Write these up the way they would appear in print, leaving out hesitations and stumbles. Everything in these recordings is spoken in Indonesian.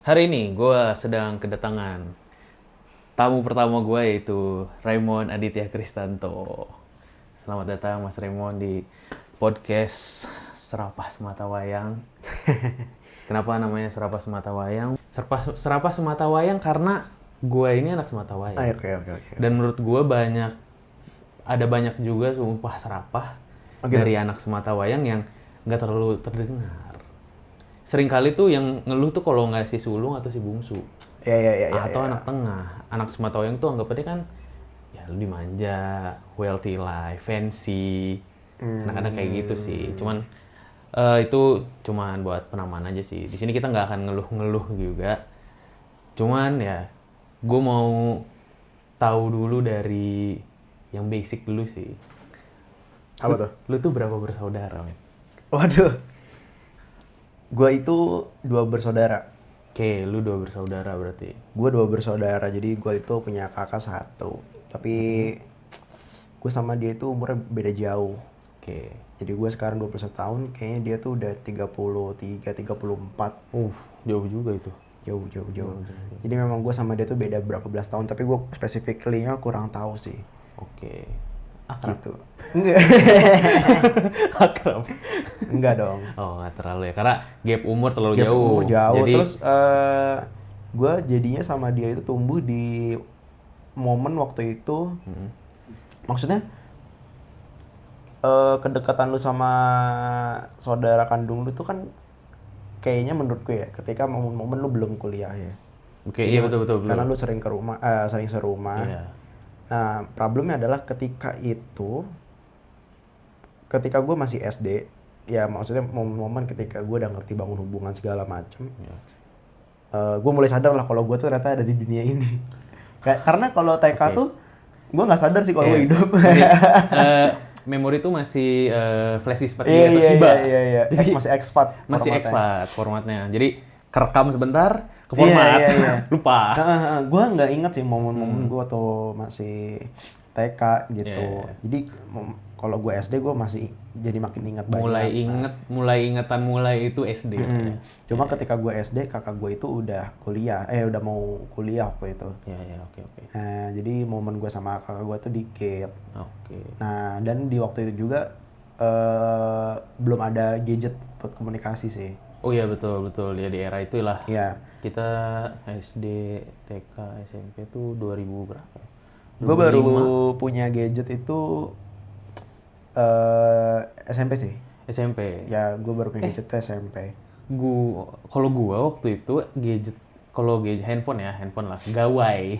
Hari ini gue sedang kedatangan tamu pertama gue yaitu Raymond Aditya Kristanto. Selamat datang Mas Raymond di podcast Serapah Semata Wayang. Kenapa namanya Serapah Semata Wayang? Serapah Semata Wayang karena gue ini anak Semata Wayang. Oke. Dan menurut gue ada banyak juga sumpah serapah Gitu. dari anak Semata Wayang yang nggak terlalu terdengar. Sering kali tuh yang ngeluh tuh kalau nggak si sulung atau si bungsu. Atau Ya. anak tengah. Anak Semata Wayang tuh anggapannya kan ya lebih manja, wealthy life, fancy. Anak-anak kayak gitu sih. Cuman itu cuman buat penamaan aja sih. Di sini kita nggak akan ngeluh-ngeluh juga. Cuman ya gue mau tahu dulu dari yang basic dulu sih. Apa tuh? Lu tuh berapa bersaudara, men? Waduh. Gua itu 2 bersaudara. Oke, lu 2 bersaudara berarti. Gua 2 bersaudara, jadi gua itu punya kakak 1. Tapi gue sama dia itu umurnya beda jauh. Oke. Jadi gue sekarang 21 tahun, kayaknya dia tuh udah 33, 34. Jauh juga itu. Jauh. Jadi memang gue sama dia tuh beda berapa belas tahun, tapi gue specifically-nya kurang tahu sih. Oke. Akrab. Gitu. Enggak. Akrab. Enggak dong. Oh, nggak terlalu ya. Karena gap umur terlalu Gap jauh. umur jauh. Jadi, Terus gue jadinya sama dia itu tumbuh di momen waktu itu. Maksudnya kedekatan lu sama saudara kandung lu tuh kan kayaknya menurutku ya ketika momen-momen lu belum kuliah ya. oke, Jadi iya betul. karena lu sering ke rumah, sering serumah. Iya. Nah, problemnya adalah ketika gue masih SD, ya maksudnya momen-momen ketika gue udah ngerti bangun hubungan segala macem, Iya. gue mulai sadar lah kalau gue tuh ternyata ada di dunia ini. Karena kalau TK Oke. tuh gue nggak sadar sih kalau gue Iya. hidup. Jadi, memori itu masih flash disk atau SIBA. Iya. Jadi Masih expat. masih formatnya. expat formatnya. Jadi kerekam sebentar, ke format, Iya. lupa. Gue nggak inget sih momen-momen gue tuh masih TK gitu. Iya. Jadi kalau gue SD gue masih jadi makin ingat banyak. Mulai itu SD. Cuma ketika gue SD, kakak gue itu udah mau kuliah waktu itu. Iya, oke. Nah, jadi momen gue sama kakak gue tuh dikit. Oke. Nah, dan di waktu itu juga belum ada gadget buat komunikasi sih. Oh iya betul. Ya di era itulah. Iya. Kita SD, TK, SMP tuh 2000 berapa ya? Gue baru 2005. punya gadget itu SMP sih. SMP. Ya, gue baru punya gadget tuh SMP. Kalau gua waktu itu gadget handphone lah, gawai.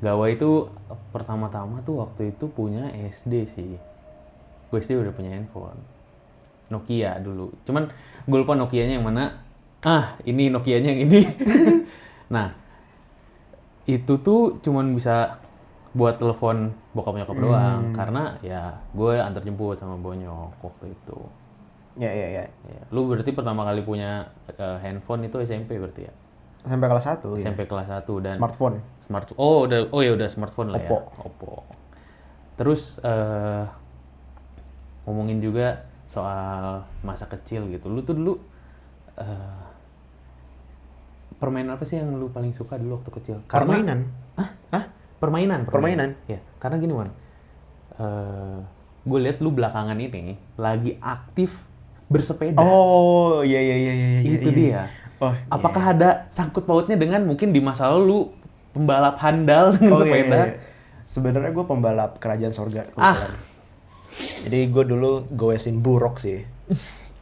Gawai itu pertama-tama tuh waktu itu punya SD sih. Gue SD udah punya handphone. Nokia dulu. Cuman gue lupa Nokianya yang mana. Ini Nokianya yang ini. Nah, itu tuh cuman bisa buat telepon bokap nyokap doang. Karena ya gue antar jemput sama bonyok waktu itu. Ya. Ya. Lu berarti pertama kali punya handphone itu SMP berarti ya? SMP kelas 1 ya. SMP kelas 1 dan Smartphone. udah smartphone lah Oppo. ya. Oppo. Terus ngomongin juga soal masa kecil gitu. Lu tuh dulu permainan apa sih yang lu paling suka dulu waktu kecil? Permainan. Permainan. Ya, karena gini Wan. Gue lihat lu belakangan ini lagi aktif bersepeda. Oh, iya. Itu dia. Oh, Apakah ada sangkut pautnya dengan mungkin di masa lalu pembalap handal dengan sepeda? Iya. Sebenarnya gue pembalap kerajaan sorga kebetulan. Jadi gue dulu goesin buruk sih.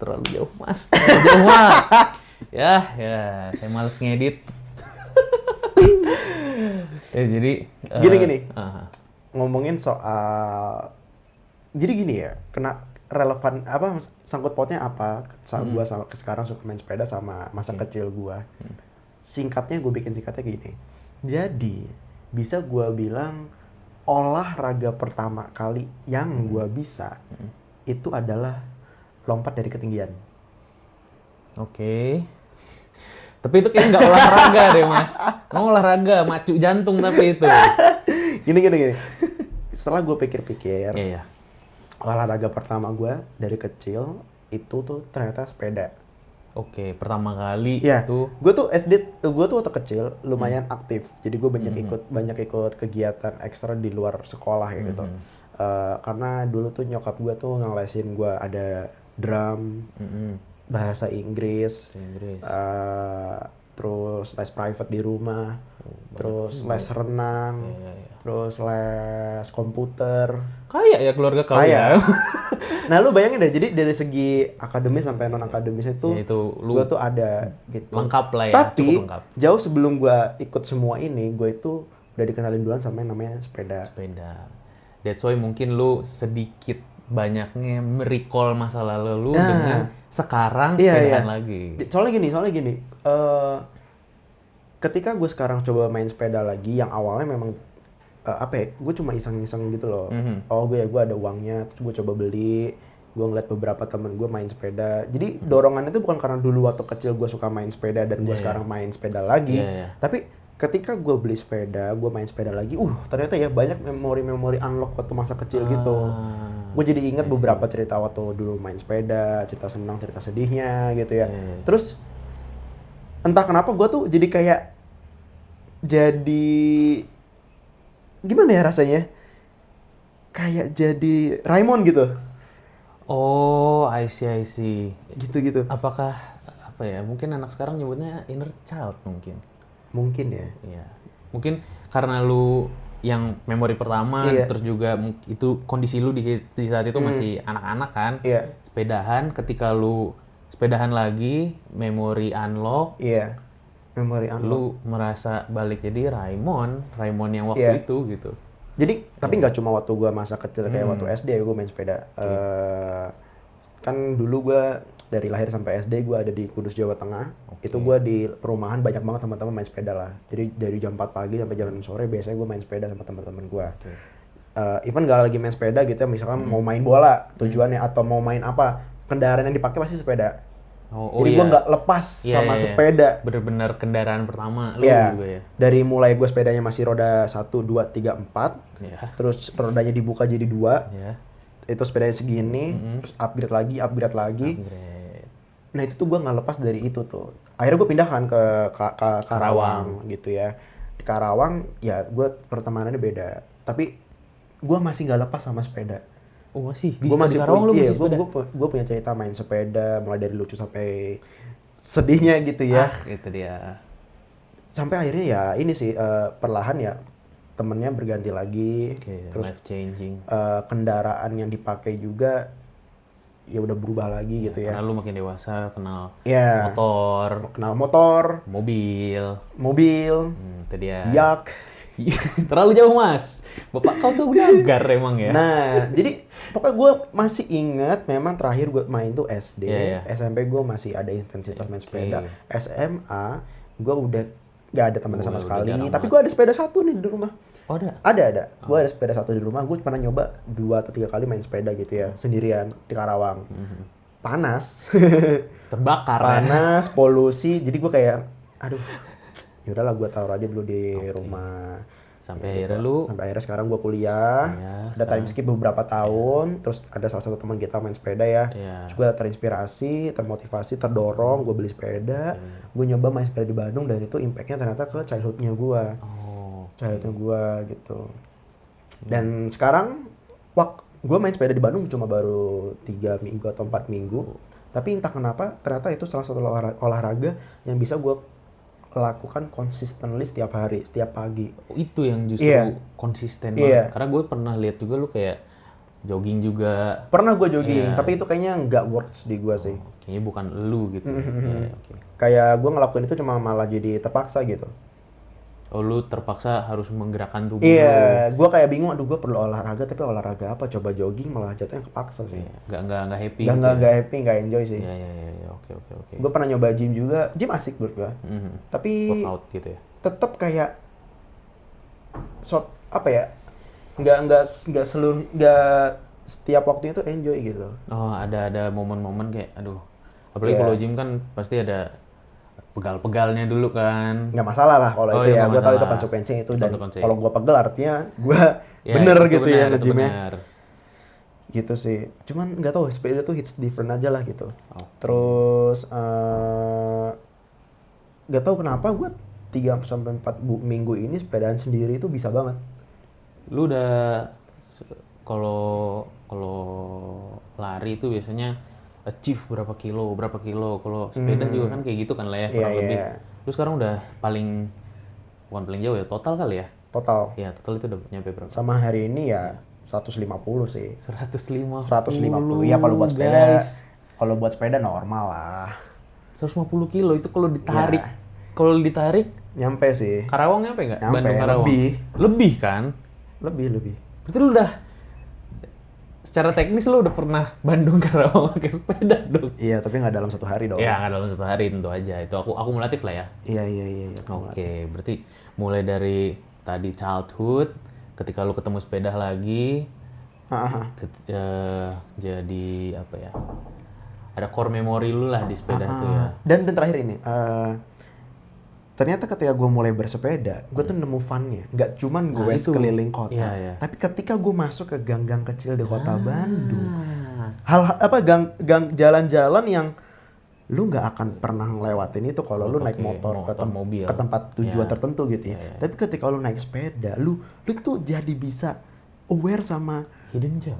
Terlalu jauh mas. Ya, saya males ngedit. Jadi Gini. Ngomongin soal, jadi gini ya, kena relevan apa sangkut pautnya apa? Gue sekarang suka main sepeda sama masa kecil gue. Singkatnya gue bikin singkatnya gini. Jadi bisa gue bilang olahraga pertama kali yang gue bisa itu adalah lompat dari ketinggian. Oke. Tapi itu kayak nggak olahraga deh mas. Mau olahraga macu jantung tapi itu. Gini. Setelah gue pikir-pikir, Iya. olahraga pertama gue dari kecil itu tuh ternyata sepeda. Oke, pertama kali Ya, itu. gue tuh gue tuh waktu kecil lumayan aktif. Jadi gue banyak ikut kegiatan ekstra di luar sekolah ya gitu. Karena dulu tuh nyokap gue tuh ngelesin gue ada drum, bahasa Inggris, Inggris. terus les private di rumah, terus les renang, terus les komputer. Kayak ya keluarga kau ya. Nah lu bayangin deh, jadi dari segi akademis sampai non akademis itu, Ya, itu lu gue tuh ada gitu. lengkap lah ya, Tapi cukup lengkap. jauh sebelum gue ikut semua ini, gue itu udah dikenalin duluan sama yang namanya sepeda. Sepeda. That's why mungkin lu sedikit banyaknya merecall masa lalu lu dengan sekarang sepedahan lagi. Soalnya gini, ketika gue sekarang coba main sepeda lagi, yang awalnya memang gue cuma iseng-iseng gitu loh. Oh gue ada uangnya, terus gue coba beli. Gue ngeliat beberapa temen gue main sepeda. Jadi dorongannya itu bukan karena dulu waktu kecil gue suka main sepeda dan gue sekarang main sepeda lagi. Tapi ketika gue beli sepeda, gue main sepeda lagi. Ternyata ya banyak memori-memori unlock waktu masa kecil gitu. Gue jadi inget beberapa cerita waktu dulu main sepeda, cerita senang, cerita sedihnya gitu ya. Terus entah kenapa gue tuh jadi gimana ya rasanya? Kayak jadi Raimon gitu. Oh, I see. Gitu. Apakah apa ya? Mungkin anak sekarang nyebutnya inner child mungkin. Mungkin ya. Iya. Mungkin karena lu yang memori pertama, terus juga itu kondisi lu di saat itu masih anak-anak kan. Iya. Sepedahan, ketika lu sepedahan lagi, memori unlock. Iya. Memori unlock. Lu merasa balik jadi Raimon yang waktu itu gitu. Jadi, tapi nggak cuma waktu gue masa kecil kayak waktu SD ya gue main sepeda. Kan dulu gue dari lahir sampai SD gue ada di Kudus, Jawa Tengah. Itu gue di perumahan banyak banget teman-teman main sepeda lah. Jadi dari jam 4 pagi sampai jam 6 sore biasanya gue main sepeda sama teman-teman gue. Even gak lagi main sepeda gitu ya, misalkan mau main bola tujuannya atau mau main apa, kendaraan yang dipakai pasti sepeda. Jadi gue nggak lepas sama sepeda. Bener-bener kendaraan pertama lu juga ya. Dari mulai gue sepedanya masih roda 1, 2, 3, 4. Terus rodanya dibuka jadi 2. Itu sepedanya segini, terus upgrade lagi. Nah itu tuh gue nggak lepas dari itu tuh. Akhirnya gue pindahkan ke Karawang gitu ya. Di Karawang ya gue pertemanannya beda. Tapi gue masih nggak lepas sama sepeda. Oh masih? Gue masih Karawang lu masih sepeda? Gue punya cerita main sepeda, mulai dari lucu sampai sedihnya gitu ya. Itu dia. Sampai akhirnya ya ini sih, perlahan ya temennya berganti lagi. Terus life changing. Kendaraan yang dipakai juga ya udah berubah lagi gitu ya. Karena lu makin dewasa, kenal motor, mobil, itu dia. yak. Terlalu jauh mas, bapak kau saudagar emang ya. Nah, jadi pokoknya gue masih ingat memang terakhir gue main tuh SD, SMP gue masih ada intensitas main sepeda. SMA gue udah gak ada teman sama sekali, tapi gue ada sepeda satu nih di rumah. Oh ada? Ada. Gue ada sepeda satu di rumah, gue pernah nyoba 2 atau 3 kali main sepeda gitu ya, sendirian di Karawang. Panas. Terbakar panas, polusi, jadi gue kayak, aduh, yaudahlah gue taruh aja dulu di rumah. Sampai akhirnya sekarang gue kuliah, ada time skip beberapa tahun, terus ada salah satu teman kita main sepeda ya. Terus gue terinspirasi, termotivasi, terdorong, gue beli sepeda, gue nyoba main sepeda di Bandung dan itu impactnya ternyata ke childhoodnya gue. Childhoodnya gue gitu. Dan sekarang, gue main sepeda di Bandung cuma baru 3 minggu atau 4 minggu. Tapi entah kenapa, ternyata itu salah satu olahraga yang bisa gue lakukan consistently setiap hari, setiap pagi. Itu yang justru konsisten banget. Karena gue pernah lihat juga lu kayak jogging juga. Pernah gue jogging, tapi itu kayaknya nggak works di gue sih. Kayaknya bukan lu gitu. Kayak gue ngelakuin itu cuma malah jadi terpaksa gitu. Oh lu terpaksa harus menggerakkan tubuh. Iya, gue kayak bingung, aduh gue perlu olahraga, tapi olahraga apa? Coba jogging malah jatuhnya kepaksa sih. Nggak happy. Nggak happy, nggak enjoy sih. Iya, oke. Gue pernah nyoba gym juga, gym asik menurut gue. Tapi workout gitu ya. Tetap kayak apa ya? Nggak setiap waktunya tuh enjoy gitu. Oh ada momen-momen kayak, aduh. Apalagi kalau gym kan pasti ada pegal-pegalnya dulu kan. Nggak masalah lah kalau itu ya, gue tahu itu konsekuensinya itu. Dan kalau gue pegel artinya gue bener gitu ya nge-gymnya. Gitu sih. Cuman nggak tahu sepeda tuh hits different aja lah gitu. Oke. Terus nggak tahu kenapa gue 3-4 minggu ini sepedaan sendiri itu bisa banget. Lu udah kalau kalau lari itu biasanya achieve berapa kilo. Kalau sepeda juga kan kayak gitu kan lah ya, kurang Iya, lebih. iya. Lu sekarang udah bukan paling jauh ya, total kali ya? Total. Ya, total itu udah nyampe berapa? Sama hari ini ya 150 sih. 150. 150. Iya kalau buat sepeda. Guys. Kalau buat sepeda normal lah. 150 kilo itu kalau ditarik. Ya. Kalau ditarik Nyampe sih. Karawang nyampe nggak? Nyampe, Bandung Karawang. Lebih kan? Lebih. Berarti lu udah secara teknis lu udah pernah Bandung Karawang pakai sepeda dong. Iya, tapi nggak dalam 1 hari dong. Ya, nggak dalam 1 hari tentu aja. Itu aku akumulatif lah ya. Iya. Oke, berarti mulai dari tadi childhood, ketika lu ketemu sepeda lagi, jadi apa ya? Ada core memory lu lah di sepeda tuh ya. Dan terakhir ini, ternyata ketika gue mulai bersepeda, gue tuh nemu fun-nya. Nggak cuman gue itu. sekeliling kota, Iya. tapi ketika gue masuk ke gang-gang kecil di kota Bandung, Ah. gang jalan-jalan yang lu nggak akan pernah ngelewatin itu kalau lu naik pakai motor mobil. ke tempat tujuan Ya. tertentu gitu ya. Ya. Tapi ketika lu naik sepeda, lu tuh jadi bisa aware sama Hidden gem.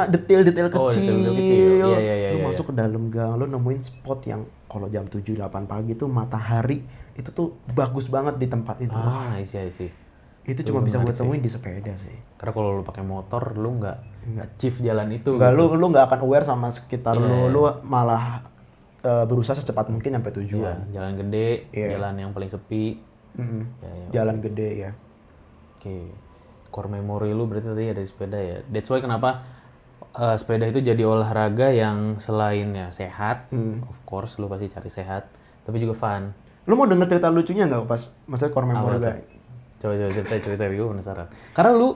detail-detail Oh, kecil. detail-detail kecil. Iya, Lu iya. masuk ke dalam gang, lu nemuin spot yang kalau jam 7-8 pagi tuh matahari itu tuh bagus banget di tempat itu. Wah, Isi. itu Itu cuma bisa gue menarik temuin di sepeda sih. Karena kalau lu pakai motor, lu nggak achieve jalan itu. Enggak, gitu. lu nggak akan aware sama sekitar Iya. lu malah berusaha secepat mungkin sampai Iya, tujuan. jalan gede, Iya. jalan yang paling sepi. Mm-mm. Ya. Jalan gede ya. Oke. Core memory lu berarti tadi ada di sepeda ya. That's why kenapa sepeda itu jadi olahraga yang selain ya sehat, of course lu pasti cari sehat, tapi juga fun. Lu mau denger cerita lucunya nggak pas maksudnya core memory Apa gue? tuh? Coba cerita gue penasaran. Karena lu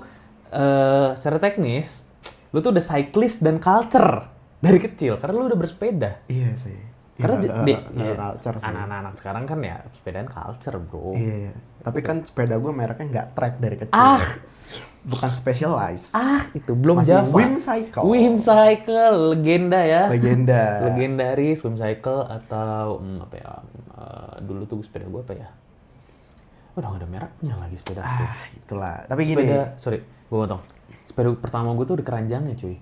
secara teknis lu tuh udah cyclist dan culture dari kecil karena lu udah bersepeda. Iya sih. Karena Nggak culture sih. anak-anak sekarang kan ya sepedaan culture, bro. Iya. Tapi kan sepeda gue mereknya nggak track dari kecil. Bukan specialized. Itu belum Masih Java. Whim Cycle. Legenda ya. Legenda. Legendaris Whim Cycle atau apa ya? Dulu tuh sepeda gue apa ya? Udah nggak ada mereknya lagi sepeda aku. Itulah. Tapi gini. Gue potong. Sepeda pertama gue tuh di keranjangnya, cuy.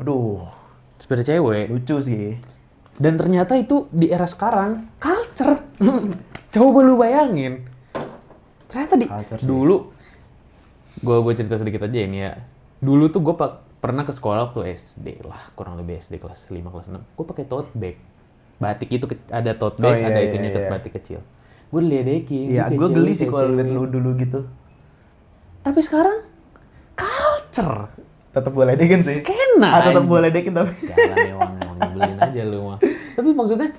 Aduh, Sepeda cewek. lucu sih. Dan ternyata itu di era sekarang culture. Coba lu bayangin. Ternyata Culture sih. dulu gue cerita sedikit aja ini ya. Dulu tuh gue pernah ke sekolah waktu SD lah, kurang lebih SD kelas 5 kelas 6. Gue pakai tote bag. Batik itu ada tote bag, iya, ada iya, itunya iya. batik kecil. Gue diledekin. Iya, kayak gue cewek, geli sih kayak kalau liat cewek. lu dulu gitu. Tapi sekarang culture. Tetap boleh dekin sih. Skena. Tetap boleh dekin tapi. Jalan emang nyebelin aja lu mah. Tapi maksudnya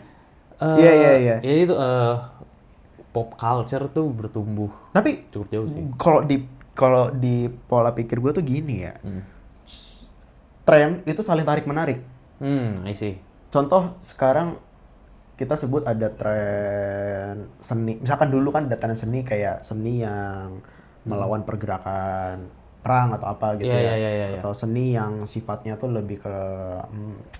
Iya. Ya itu pop culture tuh bertumbuh Tapi cukup jauh sih. kalau di pola pikir gue tuh gini ya. Tren itu saling tarik menarik. I see. Contoh sekarang kita sebut ada tren seni. Misalkan dulu kan ada tren seni kayak seni yang melawan pergerakan perang atau apa gitu Iya, ya. iya. Atau seni yang sifatnya tuh lebih ke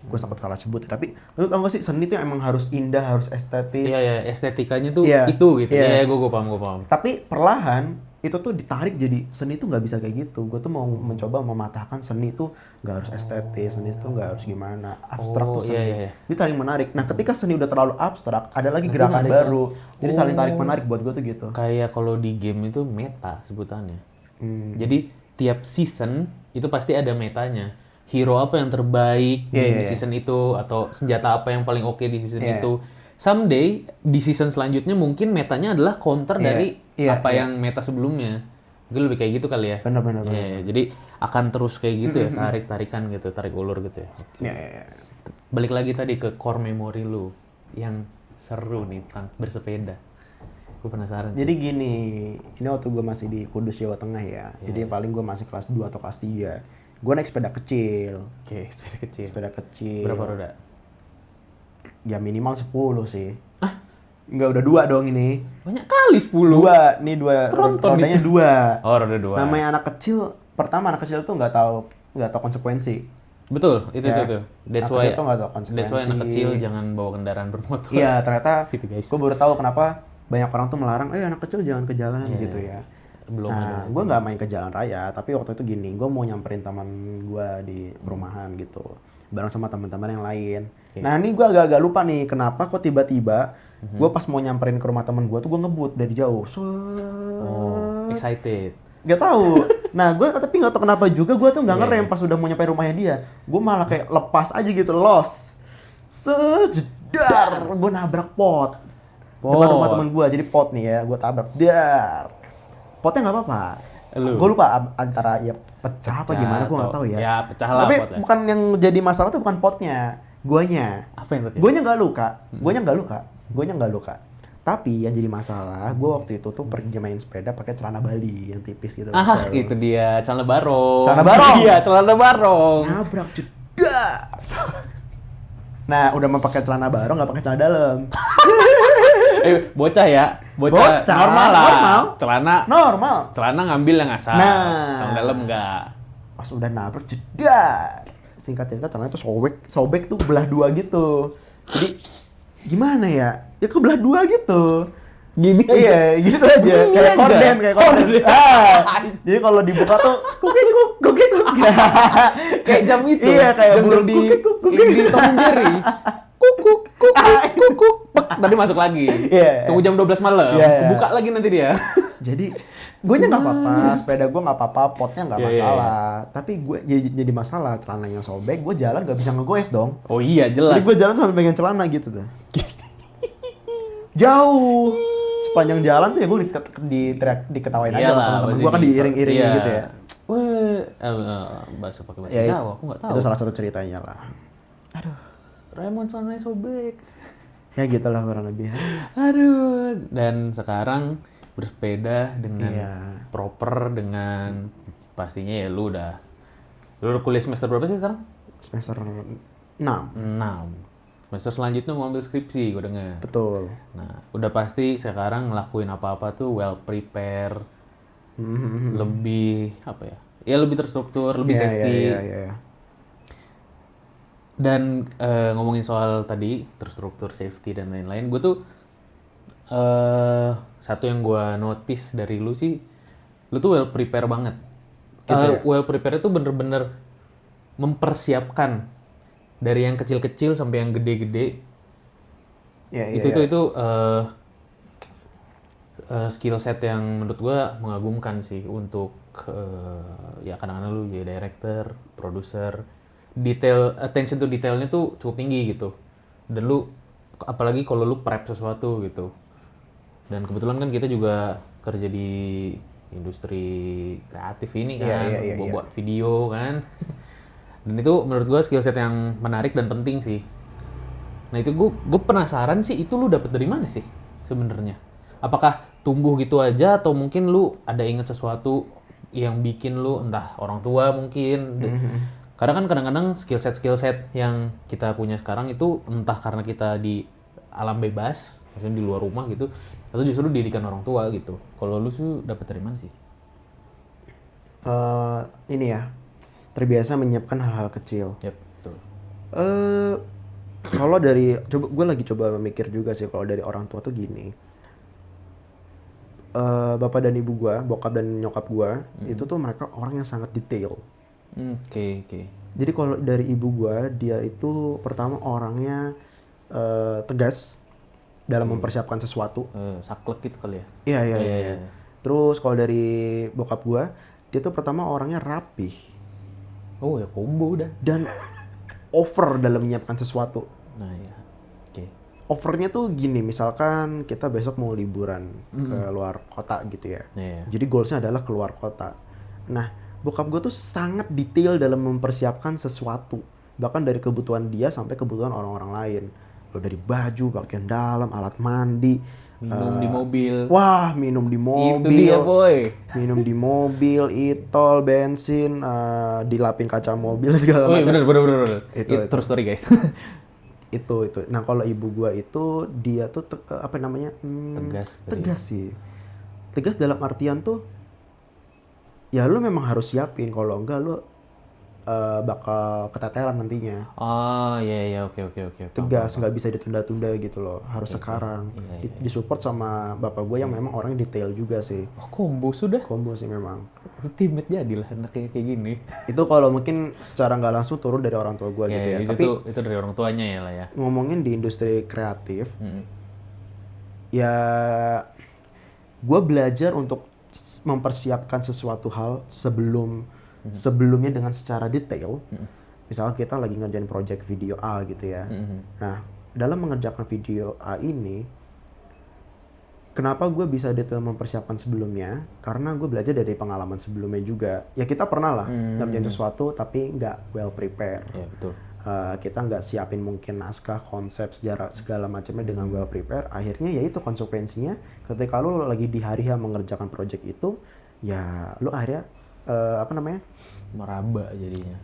gue sempat salah sebut. Tapi lu tau gak sih seni tuh emang harus indah, harus estetis. Iya, estetikanya tuh Iya, itu gitu. iya. Iya, gue paham. Tapi perlahan itu tuh ditarik jadi seni tuh nggak bisa kayak gitu. Gue tuh mau mencoba mematahkan seni tuh nggak harus estetis, seni tuh nggak harus gimana, abstrak tuh seni. Iya. Itu saling menarik. Nah ketika seni udah terlalu abstrak, ada lagi Nanti gerakan narik baru. Jadi saling Oh. tarik menarik buat gue tuh gitu. Kayak kalau di game itu meta sebutannya. Jadi tiap season itu pasti ada metanya. Hero apa yang terbaik di season itu atau senjata apa yang paling oke di season itu. Someday di season selanjutnya mungkin metanya adalah counter dari apa yang meta sebelumnya. Mungkin lebih kayak gitu kali ya. Benar. Iya, jadi akan terus kayak gitu ya, tarik-tarikan gitu, tarik ulur gitu ya. Iya. Balik lagi tadi ke core memory lu yang seru nih tentang bersepeda. Gue penasaran. Jadi gini, ini waktu gue masih di Kudus, Jawa Tengah ya. Jadi paling gue masih kelas 2 atau kelas 3. Gue naik sepeda kecil. Oke, sepeda kecil. Sepeda kecil. Berapa roda? Ya minimal 10 sih. Enggak, udah 2 dong ini. Banyak kali 10. 2, nih 2. Tronton Rodanya itu. 2. Oh, roda 2. Namanya anak kecil, pertama anak kecil tuh nggak tahu konsekuensi. Betul, itu. Anak kecil tuh nggak tahu That's why anak konsekuensi. kecil jangan bawa kendaraan bermotor. Iya, ternyata Gitu, guys. gue baru tahu kenapa banyak orang tuh melarang, anak kecil jangan ke jalanan Iya, gitu ya. Belum Nah, ada. gue nggak main ke jalan raya, tapi waktu itu gini, gue mau nyamperin teman gue di perumahan gitu, bareng sama teman-teman yang lain. Nah, ini gue agak-agak lupa nih, kenapa kok tiba-tiba gue pas mau nyamperin ke rumah temen gue tuh gue ngebut dari jauh. Oh, excited. Gak tahu. Nah, gue tapi nggak tahu kenapa juga gue tuh nggak ngerem pas udah mau nyampe rumahnya dia. Gue malah kayak lepas aja gitu, los. Sejedar, gue nabrak pot. Depan rumah temen gue, jadi pot nih ya, gue tabrak. Dar. Potnya nggak apa-apa. Gue lupa antara ya pecah apa gimana, gue nggak tahu ya. Ya, pecah lah Tapi potnya. bukan yang jadi masalah tuh bukan potnya, guanya. Apa yang terjadi? Guanya nggak luka. Tapi yang jadi masalah, gue waktu itu tuh pergi main sepeda pakai celana Bali yang tipis gitu. Itu dia, celana barong. Celana barong. Iya, celana barong. Nabrak jedar. Nah, udah mau pakai celana barong, nggak pakai celana dalam. Bocah ya, Bocah, normal lah. normal. Celana Normal. ngambil yang asal. Nah. Celana dalam enggak. Pas udah nabrak jedar. Singkat cerita celananya tuh sobek tuh belah dua gitu. Jadi gimana ya? Ya kebelah dua gitu. Gini aja. Iya, gitu aja. Gini Kayak aja. korden. Jadi kalau dibuka tuh kukik. Kayak jam itu. Iya, kayak jam burung di kukik. di Tom and Jerry. Kukuk. Pek, tadi masuk lagi. Iya. Tunggu jam 12 malam. Iya. Buka lagi nanti dia. Jadi gue nya nggak apa-apa, sepeda gue nggak apa-apa, potnya nggak Iya, masalah. Tapi gue jadi masalah celananya sobek, gue jalan nggak bisa ngegoes dong. Oh iya, Jadi jelas. gue jalan sambil pegang celana gitu tuh. Jauh. Sepanjang jalan tuh ya gue diketawain aja sama teman-teman pasti gue kan diiring-iring iya. gitu ya. Weh, bahasa pakai bahasa Ya, Jawa, aku nggak tahu. Itu salah satu ceritanya lah. Raymond celananya sobek. Ya gitulah kurang lebih. Aduh, dan sekarang bersepeda dengan Iya. proper, dengan pastinya ya lu kuliah semester berapa sih sekarang? Semester 6. 6. Semester selanjutnya mau ambil skripsi, gue dengar. Betul. Nah, udah pasti sekarang ngelakuin apa-apa tuh well prepare, lebih apa ya? Ya lebih terstruktur, lebih safety. Iya. Dan ngomongin soal tadi terstruktur, safety dan lain-lain, gue tuh satu yang gue notice dari lu sih, lu tuh well prepare banget. Gitu ya? Well prepare itu bener-bener mempersiapkan dari yang kecil-kecil sampai yang gede-gede. Iya. Itu skill set yang menurut gue mengagumkan sih untuk ya kadang-kadang lu jadi director, produser, attention to detailnya tuh cukup tinggi gitu. Dan lu apalagi kalau lu prep sesuatu gitu. Dan kebetulan kan kita juga kerja di industri kreatif ini kan, buat video kan. Dan itu menurut gue skill set yang menarik dan penting sih. Nah itu gue penasaran sih, itu lu dapet dari mana sih sebenarnya? Apakah tumbuh gitu aja atau mungkin lu ada inget sesuatu yang bikin lu, entah orang tua mungkin. Karena kan kadang-kadang skill set yang kita punya sekarang itu entah karena kita di alam bebas, maksudnya di luar rumah gitu, atau justru didikan orang tua gitu. Kalau lu tuh dapet dari mana sih? Ini ya, terbiasa menyiapkan hal-hal kecil. Yap, betul. Kalau dari gue lagi coba mikir juga sih kalau dari orang tua tuh gini. Bapak dan ibu gue, bokap dan nyokap gue, itu tuh mereka orang yang sangat detail. Oke. Jadi kalau dari ibu gue, dia itu pertama orangnya tegas dalam mempersiapkan sesuatu. Saklek gitu kali ya? Iya. Terus kalau dari bokap gue, dia tuh pertama orangnya rapih. Oh ya combo udah. Dan over dalam menyiapkan sesuatu. Nah ya, oke. Overnya tuh gini, misalkan kita besok mau liburan ke luar kota gitu ya. Iya. Jadi goalsnya adalah keluar kota. Nah, bokap gue tuh sangat detail dalam mempersiapkan sesuatu. Bahkan dari kebutuhan dia sampai kebutuhan orang-orang lain. Lo dari baju, pakaian dalam, alat mandi. Minum di mobil. Wah, minum di mobil. Itu dia boy. Minum di mobil, itol, bensin, dilapin kaca mobil segala Oh iya macam. bener. Itu. True story guys. Itu. Nah kalau ibu gua itu dia tuh apa namanya? Tegas. Tegas sih. Tegas dalam artian tuh, ya lu memang harus siapin. Kalau enggak lu bakal keteteran nantinya. Oh iya oke. Tegas, nggak bisa ditunda-tunda gitu loh, harus sekarang. Iya. Disupport sama bapak gue yang memang orangnya detail juga sih. Oh combo sudah. Combo sih memang. Ultimate jadilah anaknya kayak gini. Itu kalau mungkin secara nggak langsung turun dari orang tua gue gitu ya. Itu Tapi itu dari orang tuanya ya lah ya. ngomongin di industri kreatif, ya gue belajar untuk mempersiapkan sesuatu hal sebelumnya dengan secara detail. Misalnya kita lagi ngerjain project video A gitu ya. Nah, dalam mengerjakan video A ini, kenapa gue bisa detail mempersiapkan sebelumnya? Karena gue belajar dari pengalaman sebelumnya juga. Ya kita pernah lah ngerjain sesuatu tapi nggak well prepare. Iya betul. Kita nggak siapin mungkin naskah, konsep, sejarah, segala macamnya dengan well prepare. Akhirnya ya itu konsekuensinya ketika lu lagi di hari H mengerjakan project itu, ya lu akhirnya Meraba jadinya.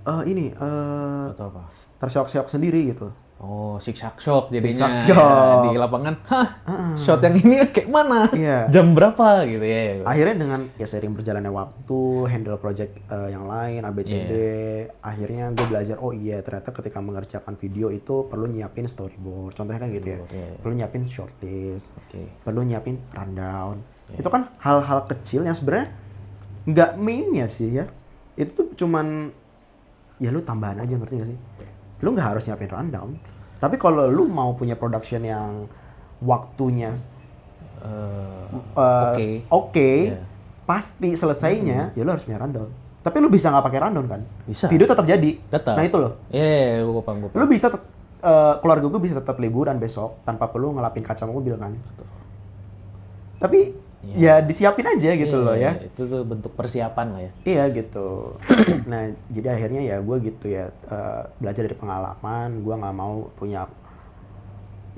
Atau apa? Terseok-seok sendiri gitu. Oh, siksak shock jadinya. Siksak shock. Di lapangan. Shot yang ini kayak mana? Iya. Jam berapa gitu ya. Akhirnya dengan ya sering berjalannya waktu, handle project yang lain, ABCD, akhirnya gue belajar, oh iya ternyata ketika mengerjakan video itu perlu nyiapin storyboard. Contohnya kan gitu ya. Perlu nyiapin shortlist, perlu nyiapin rundown. Itu kan hal-hal kecil yang sebenarnya nggak mainnya sih ya. Itu tuh cuman ya lu tambahan aja, ngerti gak sih? Lu nggak harus nyiapin rundown. Tapi kalau lu mau punya production yang waktunya oke, pasti selesainya, ya lu harus punya rundown. Tapi lu bisa nggak pakai rundown kan? Bisa. Video tetap jadi. Tetap. Nah itu loh. Iya, gue paham. Lu bisa keluarga gue bisa tetap liburan besok tanpa perlu ngelapin kaca mobil kan. Tapi ya disiapin aja gitu loh ya. Itu tuh bentuk persiapan lah ya. Iya gitu. Nah jadi akhirnya ya gue gitu ya, belajar dari pengalaman. Gue nggak mau punya,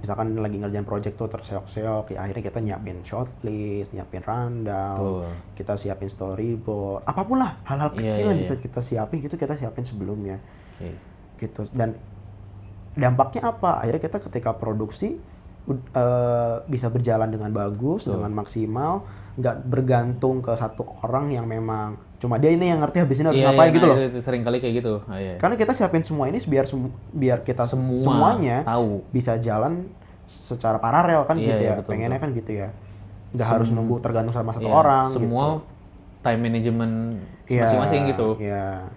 misalkan lagi ngerjain project tuh terseok-seok, ya akhirnya kita nyiapin shortlist, nyiapin rundown, kita siapin storyboard, apapun lah hal-hal kecil yang bisa kita siapin gitu, kita siapin sebelumnya. Gitu. Dan dampaknya apa? Akhirnya kita ketika produksi bisa berjalan dengan bagus, dengan maksimal, nggak bergantung ke satu orang yang memang cuma dia ini yang ngerti habis ini harus ngapain gitu loh. Itu sering kali kayak gitu. Karena kita siapin semua ini biar kita semuanya tahu, bisa jalan secara paralel kan gitu ya. Betul, pengennya kan gitu ya. Nggak harus nunggu tergantung sama satu orang. Semua gitu. Time management masing-masing gitu. Iya.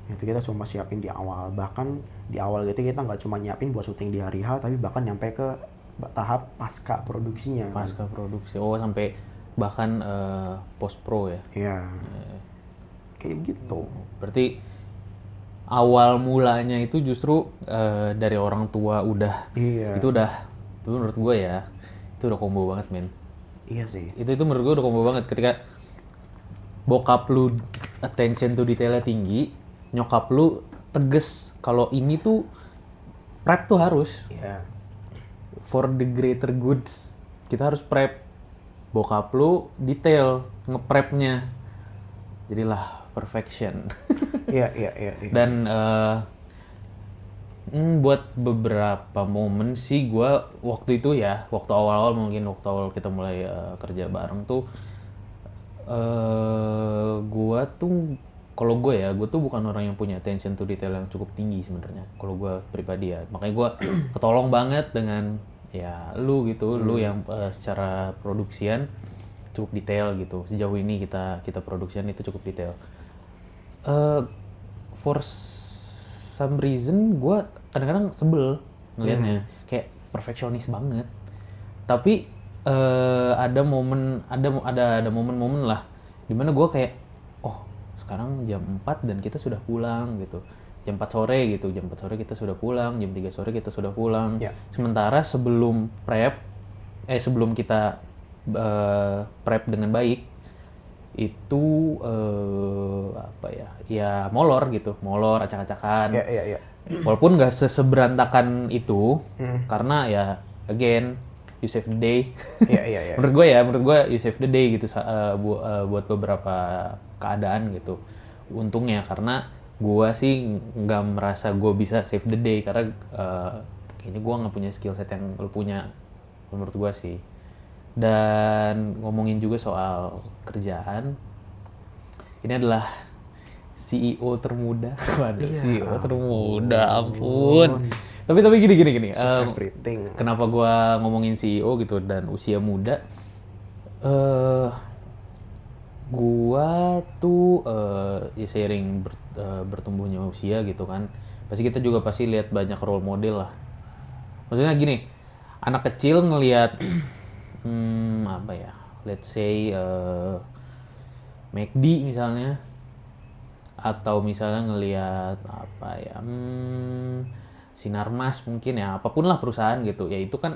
Itu kita cuma siapin di awal. Bahkan di awal gitu kita nggak cuma nyiapin buat syuting di hari H, tapi bahkan nyampe ke tahap pasca produksinya. Pasca produksi. Oh, sampai bahkan post pro ya. Iya. Kayak gitu. Berarti awal mulanya itu justru dari orang tua udah. Iya. Itu menurut gue ya, itu udah combo banget, men. Iya sih. Itu menurut gue udah combo banget ketika bokap lu attention to detailnya tinggi, nyokap lu teges kalau ini tuh prep tuh harus. Iya. For the greater goods, kita harus prep. Bokap lu detail nge-prepnya, jadilah perfection. Iya. Dan buat beberapa momen sih gue waktu itu ya, waktu awal kita mulai kerja bareng tuh, gue tuh bukan orang yang punya attention to detail yang cukup tinggi sebenarnya. Kalau gue pribadi ya, makanya gue ketolong banget dengan ya lu gitu, lu yang secara produksian cukup detail gitu. Sejauh ini kita produksian itu cukup detail. For some reason gue kadang-kadang sebel ngelihatnya, kayak perfeksionis banget. Tapi ada momen lah dimana gue kayak, oh sekarang jam 4 dan kita sudah pulang gitu. Jam 4 sore kita sudah pulang, jam 3 sore kita sudah pulang. Sementara sebelum kita prep dengan baik, itu molor acak-acakan. Walaupun nggak seberantakan itu, karena ya again you save the day. Menurut gue you save the day gitu buat beberapa keadaan gitu. Untungnya karena gue sih nggak merasa gue bisa save the day karena kayaknya gue nggak punya skill set yang lo punya menurut gue sih. Dan ngomongin juga soal kerjaan, ini adalah CEO termuda. Waduh, Iya, CEO termuda, ampun. Tapi gini. Everything. Kenapa gua ngomongin CEO gitu dan usia muda? Eh, gua tuh ya seiring bertumbuhnya usia gitu kan. Pasti kita juga pasti lihat banyak role model lah. Maksudnya gini, anak kecil ngelihat apa ya? Let's say McD misalnya, atau misalnya ngelihat apa ya, Sinarmas mungkin ya, apapun lah perusahaan gitu ya, itu kan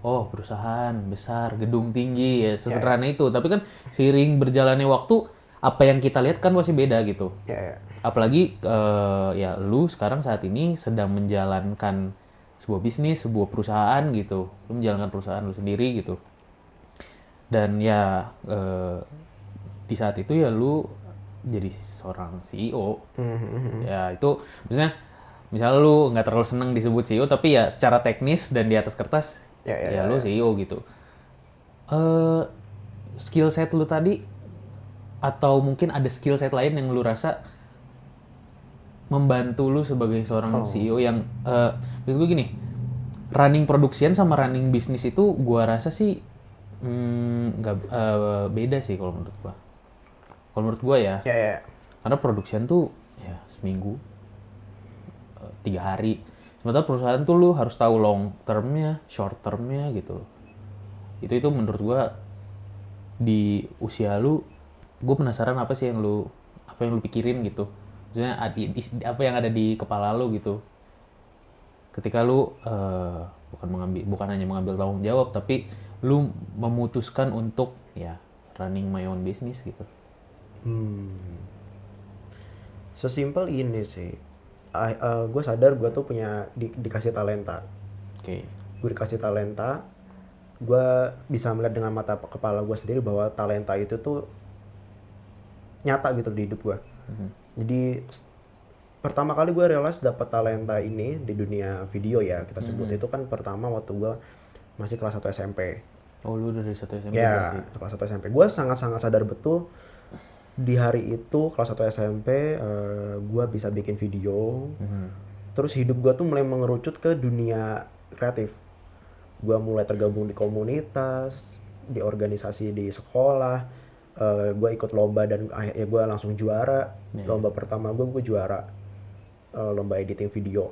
oh perusahaan besar gedung tinggi ya, sesederhana itu. Tapi kan seiring berjalannya waktu, apa yang kita lihat kan pasti beda gitu. Ya. Apalagi ya lu sekarang saat ini sedang menjalankan sebuah bisnis, sebuah perusahaan gitu, lu menjalankan perusahaan lu sendiri gitu. Dan ya di saat itu ya lu jadi seorang CEO. Ya itu maksudnya, misalnya lu nggak terlalu seneng disebut CEO, tapi ya secara teknis dan di atas kertas ya lu CEO gitu. Skill set lu tadi, atau mungkin ada skill set lain yang lu rasa membantu lu sebagai seorang CEO yang maksud gue gini, running production sama running bisnis itu gua rasa sih nggak beda sih kalau menurut gua. Kalau menurut gua ya, Ya. karena production tuh ya seminggu, 3 hari. Sementara perusahaan tuh lu harus tahu long termnya, short termnya gitu. Itu menurut gua di usia lu, gue penasaran apa sih yang lu, apa yang lu pikirin gitu. Maksudnya apa yang ada di kepala lu gitu. Ketika lu bukan hanya mengambil tanggung jawab, tapi lu memutuskan untuk ya running my own business gitu. Sesimpel ini sih. Gue sadar gue tuh punya dikasih talenta. Oke. Gue dikasih talenta, gue bisa melihat dengan mata kepala gue sendiri bahwa talenta itu tuh nyata gitu di hidup gue. Jadi pertama kali gue realize dapat talenta ini di dunia video ya kita sebut, itu kan pertama waktu gue masih kelas 1 SMP. Oh, lu dari satu SMP Ya, berarti. kelas 1 SMP. Gue sangat-sangat sadar betul di hari itu kelas 1 SMP gue bisa bikin video. Terus hidup gue tuh mulai mengerucut ke dunia kreatif. Gue mulai tergabung di komunitas, di organisasi di sekolah. Gue ikut lomba dan akhirnya gue langsung juara. Lomba pertama gue juara lomba editing video.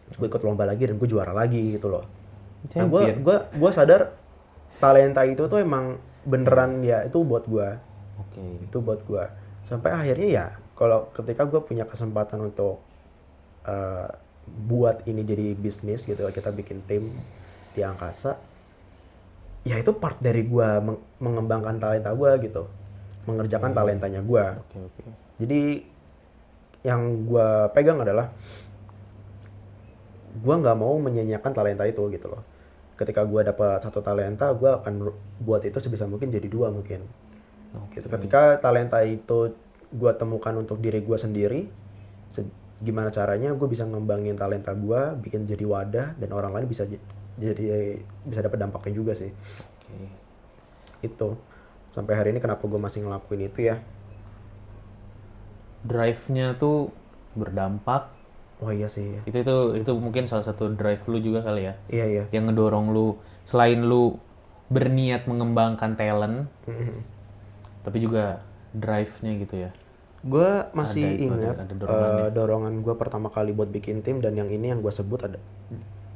Terus gue ikut lomba lagi dan gue juara lagi gitu loh. Nah gue sadar talenta itu tuh emang beneran ya itu buat gue. Oke. Itu buat gue. Sampai akhirnya ya kalau ketika gue punya kesempatan untuk buat ini jadi bisnis gitu, kita bikin tim di angkasa, ya itu part dari gue mengembangkan talenta gue gitu, mengerjakan talentanya gue. Oke. Jadi yang gue pegang adalah gue nggak mau menyanyiakan talenta itu gitu loh. Ketika gue dapat satu talenta, gue akan buat itu sebisa mungkin jadi 2 mungkin. Gitu. Ketika talenta itu gue temukan untuk diri gue sendiri, gimana caranya gue bisa ngembangin talenta gue, bikin jadi wadah dan orang lain bisa dapat dampaknya juga sih. Itu sampai hari ini kenapa gue masih ngelakuin itu ya. Drive-nya tuh berdampak. Oh iya sih. Itu mungkin salah satu drive lu juga kali ya. Iya. Yang ngedorong lu, selain lu berniat mengembangkan talent, tapi juga drive-nya gitu ya. Gue masih ingat dorongan gue pertama kali buat bikin tim, dan yang ini yang gue sebut ada.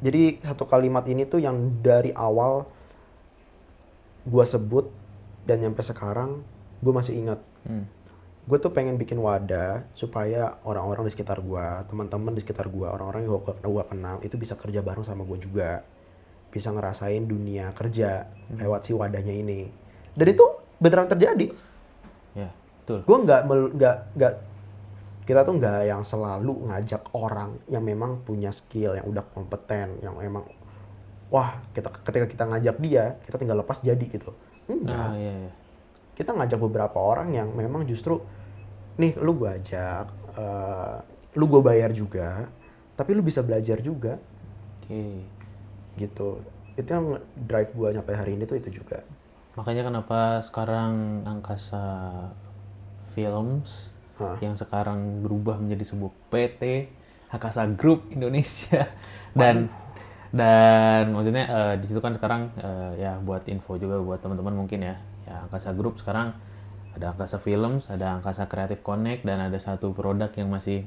Jadi satu kalimat ini tuh yang dari awal gue sebut dan nyampe sekarang gue masih ingat. Gue tuh pengen bikin wadah supaya orang-orang di sekitar gue, teman-teman di sekitar gue, orang-orang yang gue kenal itu bisa kerja bareng sama gue juga, bisa ngerasain dunia kerja lewat si wadahnya ini. Dan itu beneran terjadi. Ya, betul. Gue nggak kita tuh nggak yang selalu ngajak orang yang memang punya skill, yang udah kompeten, yang emang wah ketika kita ngajak dia kita tinggal lepas jadi gitu. Enggak. Iya. Kita ngajak beberapa orang yang memang justru nih lu gue ajak, lu gue bayar juga, tapi lu bisa belajar juga. Oke. Gitu. Itu yang drive gue sampai hari ini tuh itu juga. Makanya kenapa sekarang Angkasa Films yang sekarang berubah menjadi sebuah PT Hakasa Group Indonesia. Dan maksudnya di situ kan sekarang ya buat info juga buat teman-teman mungkin ya Angkasa Group sekarang ada Angkasa Films, ada Angkasa Creative Connect, dan ada satu produk yang masih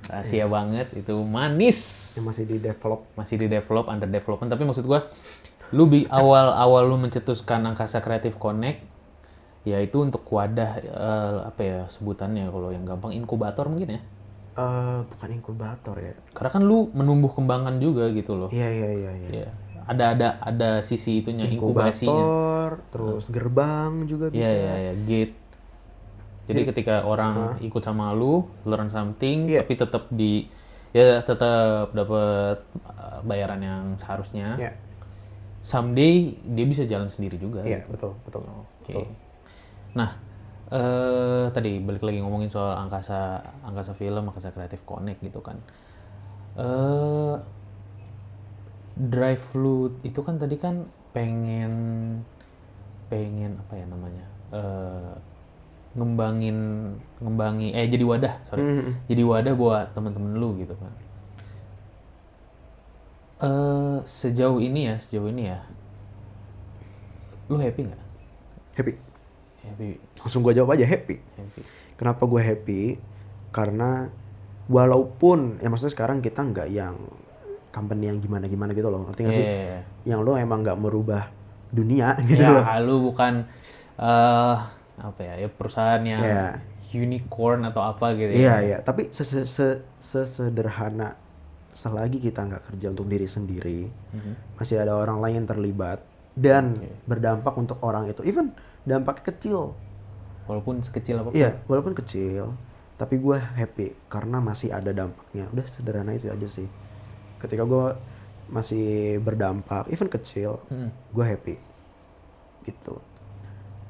rahasia banget, itu Manis yang masih di develop, under development. Tapi maksud gua lu awal lu mencetuskan Angkasa Creative Connect ya itu untuk wadah apa ya sebutannya kalau yang gampang, inkubator mungkin ya. Bukan inkubator ya. Karena kan lu menumbuh kembangkan juga gitu loh. Iya. Iya. Ada sisi itunya, inkubasinya. Inkubator, terus gerbang juga bisa. Iya, gate. Jadi ketika orang ikut sama lu, learn something, tapi tetap tetap dapat bayaran yang seharusnya. Iya. Someday dia bisa jalan sendiri juga. Iya, gitu. betul. Oke. Nah, tadi balik lagi ngomongin soal Angkasa Film, Angkasa Creative Connect gitu kan. Drive lu itu kan tadi kan pengen apa ya namanya? Ngembangin jadi wadah, jadi wadah buat teman-teman lu gitu kan. Sejauh ini ya, lu happy nggak? Happy. Langsung gue jawab aja happy. Kenapa gue happy? Karena walaupun ya maksudnya sekarang kita nggak yang company yang gimana gitu loh, ngerti nggak sih? Yang lo emang nggak merubah dunia gitu loh. Ya lu bukan apa ya perusahaan yang unicorn atau apa gitu ya. Iya. Tapi sesederhana selagi kita nggak kerja untuk diri sendiri, masih ada orang lain yang terlibat dan berdampak untuk orang itu. Even dampaknya kecil. Walaupun sekecil apapun. Iya, walaupun kecil. Tapi gue happy karena masih ada dampaknya. Udah sederhana itu aja sih. Ketika gue masih berdampak, even kecil, gue happy. Gitu.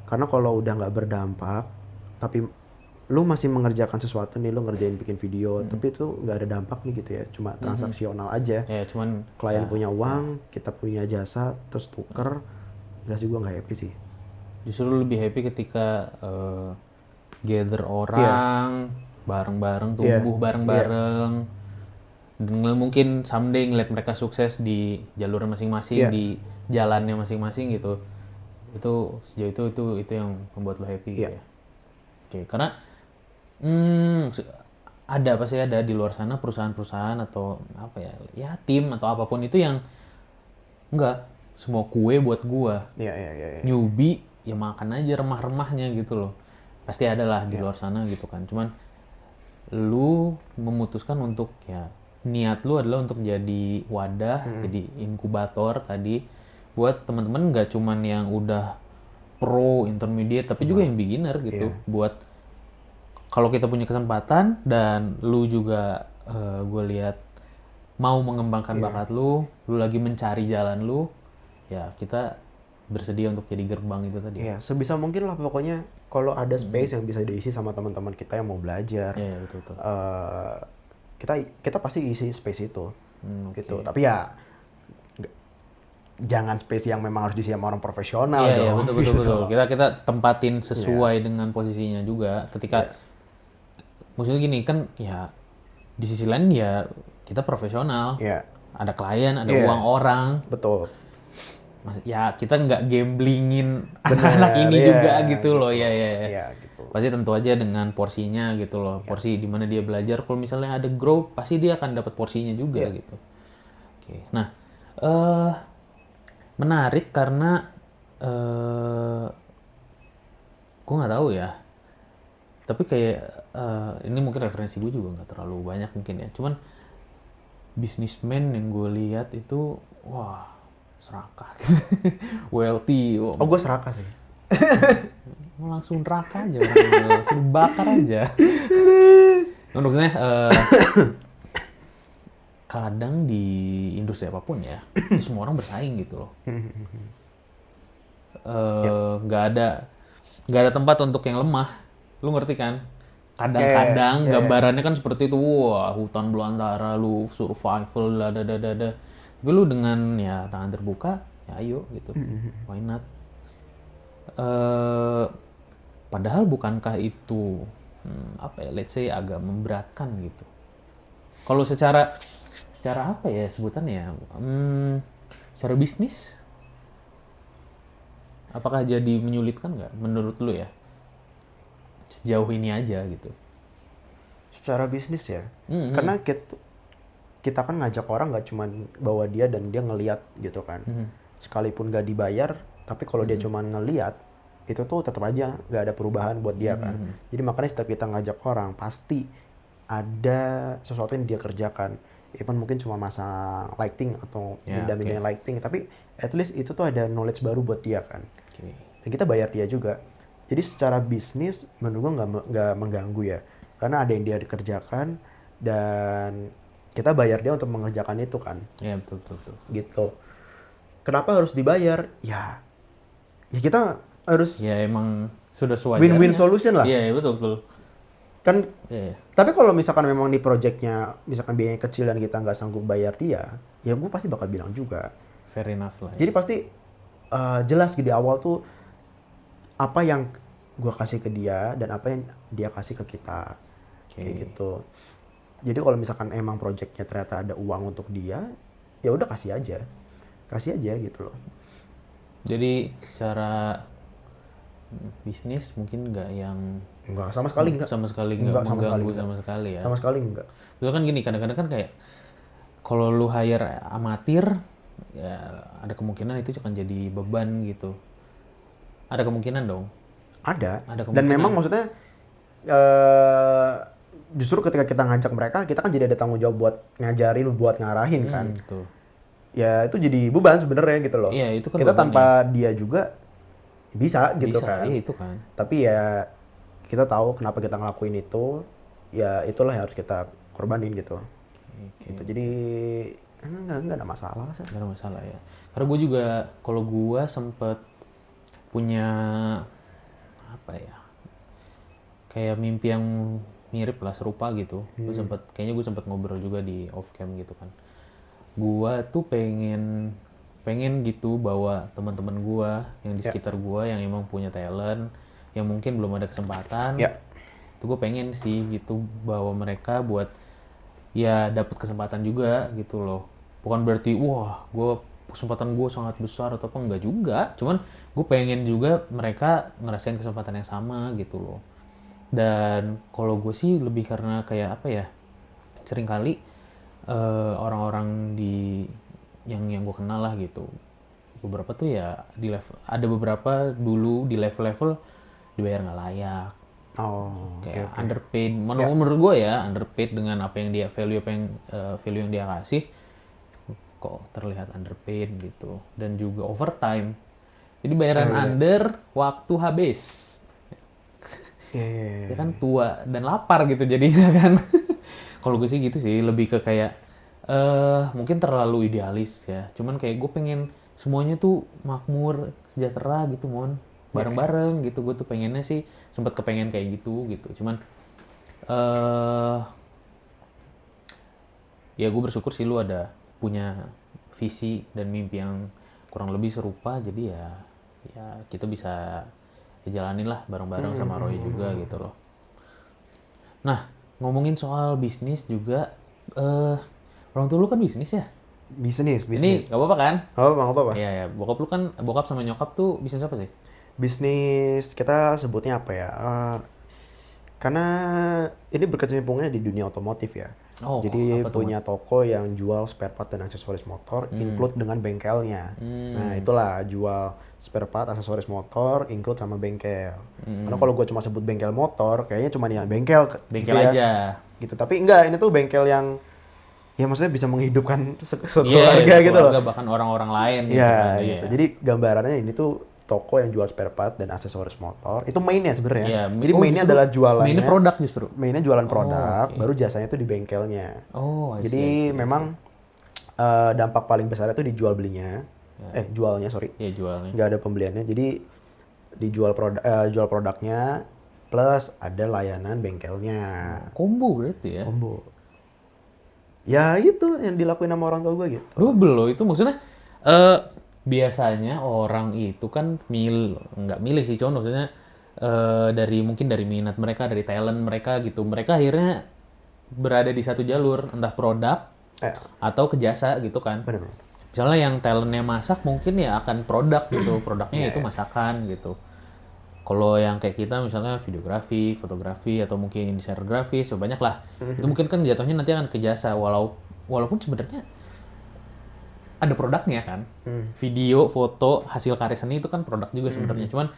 Karena kalau udah nggak berdampak, tapi lu masih mengerjakan sesuatu nih, lu ngerjain bikin video, tapi itu nggak ada dampaknya gitu ya, cuma transaksional aja. Ya, cuman klien punya uang, kita punya jasa, terus tuker, nggak sih, gue nggak happy sih. Justru lebih happy ketika gather orang, bareng-bareng, tumbuh bareng-bareng, dan mungkin someday ngeliat mereka sukses di jalur masing-masing, di jalannya masing-masing gitu. Itu sejauh itu yang membuat lo happy ya. Oke, karena pasti ada di luar sana perusahaan-perusahaan atau apa ya tim atau apapun itu yang enggak semua kue buat gua. Iya. Newbie ya makan aja remah-remahnya gitu loh. Pasti ada lah di luar sana gitu kan. Cuman lu memutuskan untuk niat lu adalah untuk jadi wadah, jadi inkubator tadi buat teman-teman nggak cuman yang udah pro, intermediate, tapi juga yang beginner gitu. Buat kalau kita punya kesempatan dan lu juga gue lihat mau mengembangkan bakat lu lagi mencari jalan lu, ya kita bersedia untuk jadi gerbang itu tadi. Iya, sebisa mungkin lah pokoknya kalau ada space yang bisa diisi sama teman-teman kita yang mau belajar. Iya, betul. Kita pasti isi space itu. Gitu. Tapi ya jangan space yang memang harus diisi sama orang profesional dong. Iya, betul. Kita tempatin sesuai dengan posisinya juga. Ketika maksudnya gini kan ya di sisi lain ya kita profesional. Ada klien, ada uang orang. Betul. Ya kita nggak gamblingin anak-anak ini juga gitu loh. Iya, gitu. Pasti tentu aja dengan porsinya gitu loh. Porsi di mana dia belajar. Kalau misalnya ada grow, pasti dia akan dapat porsinya juga gitu. Oke. Nah, menarik karena gue nggak tahu ya. Tapi kayak ini mungkin referensi gue juga nggak terlalu banyak mungkin ya. Cuman businessman yang gue lihat itu wah serakah. Wealthy. Oh, gue serakah sih. Langsung neraka aja, langsung dibakar aja. Maksudnya kadang di industri apapun ya, semua orang bersaing gitu loh. Nggak ada tempat untuk yang lemah. Lu ngerti kan? Kadang-kadang gambarannya kan seperti itu, wah hutan belantara, lu survival, dada. Tapi lu dengan tangan terbuka, ya ayo gitu, why not? Padahal bukankah itu apa ya, let's say agak memberatkan gitu. Kalau secara apa ya sebutannya? Secara bisnis, apakah jadi menyulitkan nggak menurut lu ya? Sejauh ini aja gitu. Secara bisnis ya, karena kita kan ngajak orang nggak cuma bawa dia dan dia ngeliat gitu kan. Sekalipun nggak dibayar, tapi kalau dia cuma ngeliat, itu tuh tetap aja nggak ada perubahan buat dia kan. Jadi makanya setiap kita ngajak orang, pasti ada sesuatu yang dia kerjakan. Even mungkin cuma masang lighting atau benda-benda yang lighting, tapi at least itu tuh ada knowledge baru buat dia kan. Dan kita bayar dia juga. Jadi secara bisnis menurut gua nggak mengganggu ya, karena ada yang dia dikerjakan dan kita bayar dia untuk mengerjakan itu kan. Iya betul. Gitu. Kenapa harus dibayar? Ya kita harus. Ya emang sudah sewajarnya. Win-win solution lah. Iya betul. Kan. Yeah. Tapi kalau misalkan memang di projectnya misalkan biayanya kecil dan kita nggak sanggup bayar dia, ya gue pasti bakal bilang juga. Fair enough lah. Jadi pasti jelas di awal tuh apa yang gue kasih ke dia dan apa yang dia kasih ke kita, kayak gitu. Jadi kalau misalkan emang projectnya ternyata ada uang untuk dia, ya udah kasih aja gitu loh. Jadi secara bisnis mungkin nggak yang sama sekali nggak mengganggu sama sekali ya. Sama sekali nggak. Itu kan gini, kadang-kadang kan kayak kalau lu hire amatir, ya ada kemungkinan itu akan jadi beban gitu. Ada kemungkinan dong. Ada. Kemungkinan. Dan memang maksudnya justru ketika kita ngajak mereka, kita kan jadi ada tanggung jawab buat ngajarin, buat ngarahin kan. Betul. Ya itu jadi beban sebenarnya gitu loh. Iya, itu kan kita beban tanpa dia juga bisa gitu kan. Iya, itu kan. Tapi ya kita tahu kenapa kita ngelakuin itu, ya itulah yang harus kita korbanin gitu. Gitu. Jadi nggak ada masalah sih. Nggak ada masalah ya. Karena gue juga, kalau gue sempet punya apa ya, kayak mimpi yang mirip lah, serupa gitu. Kayaknya gue sempet ngobrol juga di off cam gitu kan. Gue tuh pengen gitu bawa teman-teman gue yang di sekitar gue yang emang punya talent, yang mungkin belum ada kesempatan. Itu gue pengen sih gitu bawa mereka buat ya dapat kesempatan juga gitu loh. Bukan berarti wah kesempatan gue sangat besar atau apa, enggak juga. Cuman gue pengen juga mereka ngerasain kesempatan yang sama gitu loh. Dan kalau gue sih lebih karena kayak apa ya, seringkali orang-orang di yang gue kenal lah gitu, beberapa tuh ya ada beberapa dulu di level dibayar nggak layak. Kayak underpaid. Menurut gue ya underpaid dengan apa yang dia value yang dia kasih, kok terlihat underpaid gitu. Dan juga overtime. Jadi bayaran under, waktu habis. Ya kan tua dan lapar gitu jadinya kan. Kalau gue sih gitu sih, lebih ke kayak mungkin terlalu idealis ya. Cuman kayak gue pengen semuanya tuh makmur, sejahtera gitu, bareng-bareng gitu. Gue tuh pengennya sih, sempat kepengen kayak gitu. Cuman ya gue bersyukur sih lu ada punya visi dan mimpi yang kurang lebih serupa. Jadi ya kita bisa jalanin lah bareng-bareng sama Roy juga gitu loh. Nah, ngomongin soal bisnis juga, orang tua lu kan bisnis ya? Bisnis. Ini nggak apa-apa kan? Nggak apa-apa. Iya. Bokap sama nyokap tuh bisnis apa sih? Bisnis kita sebutnya apa ya? Karena ini berkecimpungnya di dunia otomotif ya. Jadi punya toko yang jual spare part dan aksesoris motor, include dengan bengkelnya. Nah itulah jual spare part, aksesoris motor, include sama bengkel. Karena kalau gue cuma sebut bengkel motor, kayaknya cuma yang bengkel gitu aja. Gitu. Tapi enggak, ini tuh bengkel yang ya maksudnya bisa menghidupkan suatu keluarga gitu loh. Bahkan orang-orang lain. Iya gitu. Jadi gambarannya ini tuh toko yang jual spare part dan aksesoris motor. Itu mainnya sebenarnya. Jadi mainnya adalah jualannya. Mainnya produk justru. Mainnya jualan produk, baru jasanya tuh di bengkelnya. Jadi memang dampak paling besar itu dijual belinya. Jualnya, sorry. Iya, jualnya. Nggak ada pembeliannya. Jadi dijual jual produknya plus ada layanan bengkelnya. Combo berarti ya? Combo. Ya itu yang dilakuin sama orang tua gue gitu. Double loh itu, maksudnya biasanya orang itu kan nggak milih sih, cuman maksudnya dari mungkin dari minat mereka, dari talent mereka gitu. Mereka akhirnya berada di satu jalur, entah produk atau ke jasa gitu kan. Benar. Misalnya yang talentnya masak mungkin ya akan produk gitu, produknya itu masakan gitu. Kalau yang kayak kita misalnya videografi, fotografi atau mungkin desainer grafis, so banyak lah. Itu mungkin kan jatuhnya nanti akan ke jasa, walaupun sebenarnya ada produknya kan. Video, foto, hasil karya seni itu kan produk juga sebenarnya. Cuman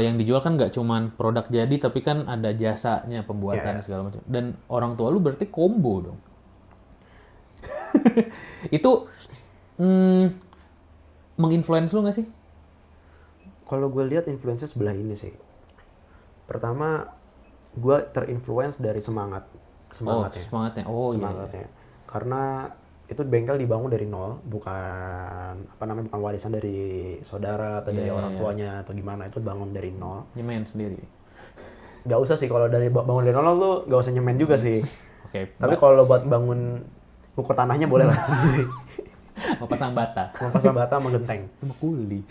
yang dijual kan nggak cuman produk jadi, tapi kan ada jasanya, pembuatan segala macam. Dan orang tua lu berarti combo dong. Itu menginfluence lu nggak sih? Kalau gue lihat influence sebelah ini sih. Pertama, gue terinfluence dari semangatnya. Semangatnya. Semangatnya. Karena itu bengkel dibangun dari nol, bukan warisan dari saudara atau dari orang tuanya atau gimana, itu bangun dari nol. Nyemen sendiri. Gak usah sih, kalau dari bangun dari nol tuh gak usah nyemen juga sih. Oke. Tapi kalau buat bangun ukur tanahnya boleh lah sendiri. Mau pasang bata. Mau pasang bata sama genteng. Itu mah kuli.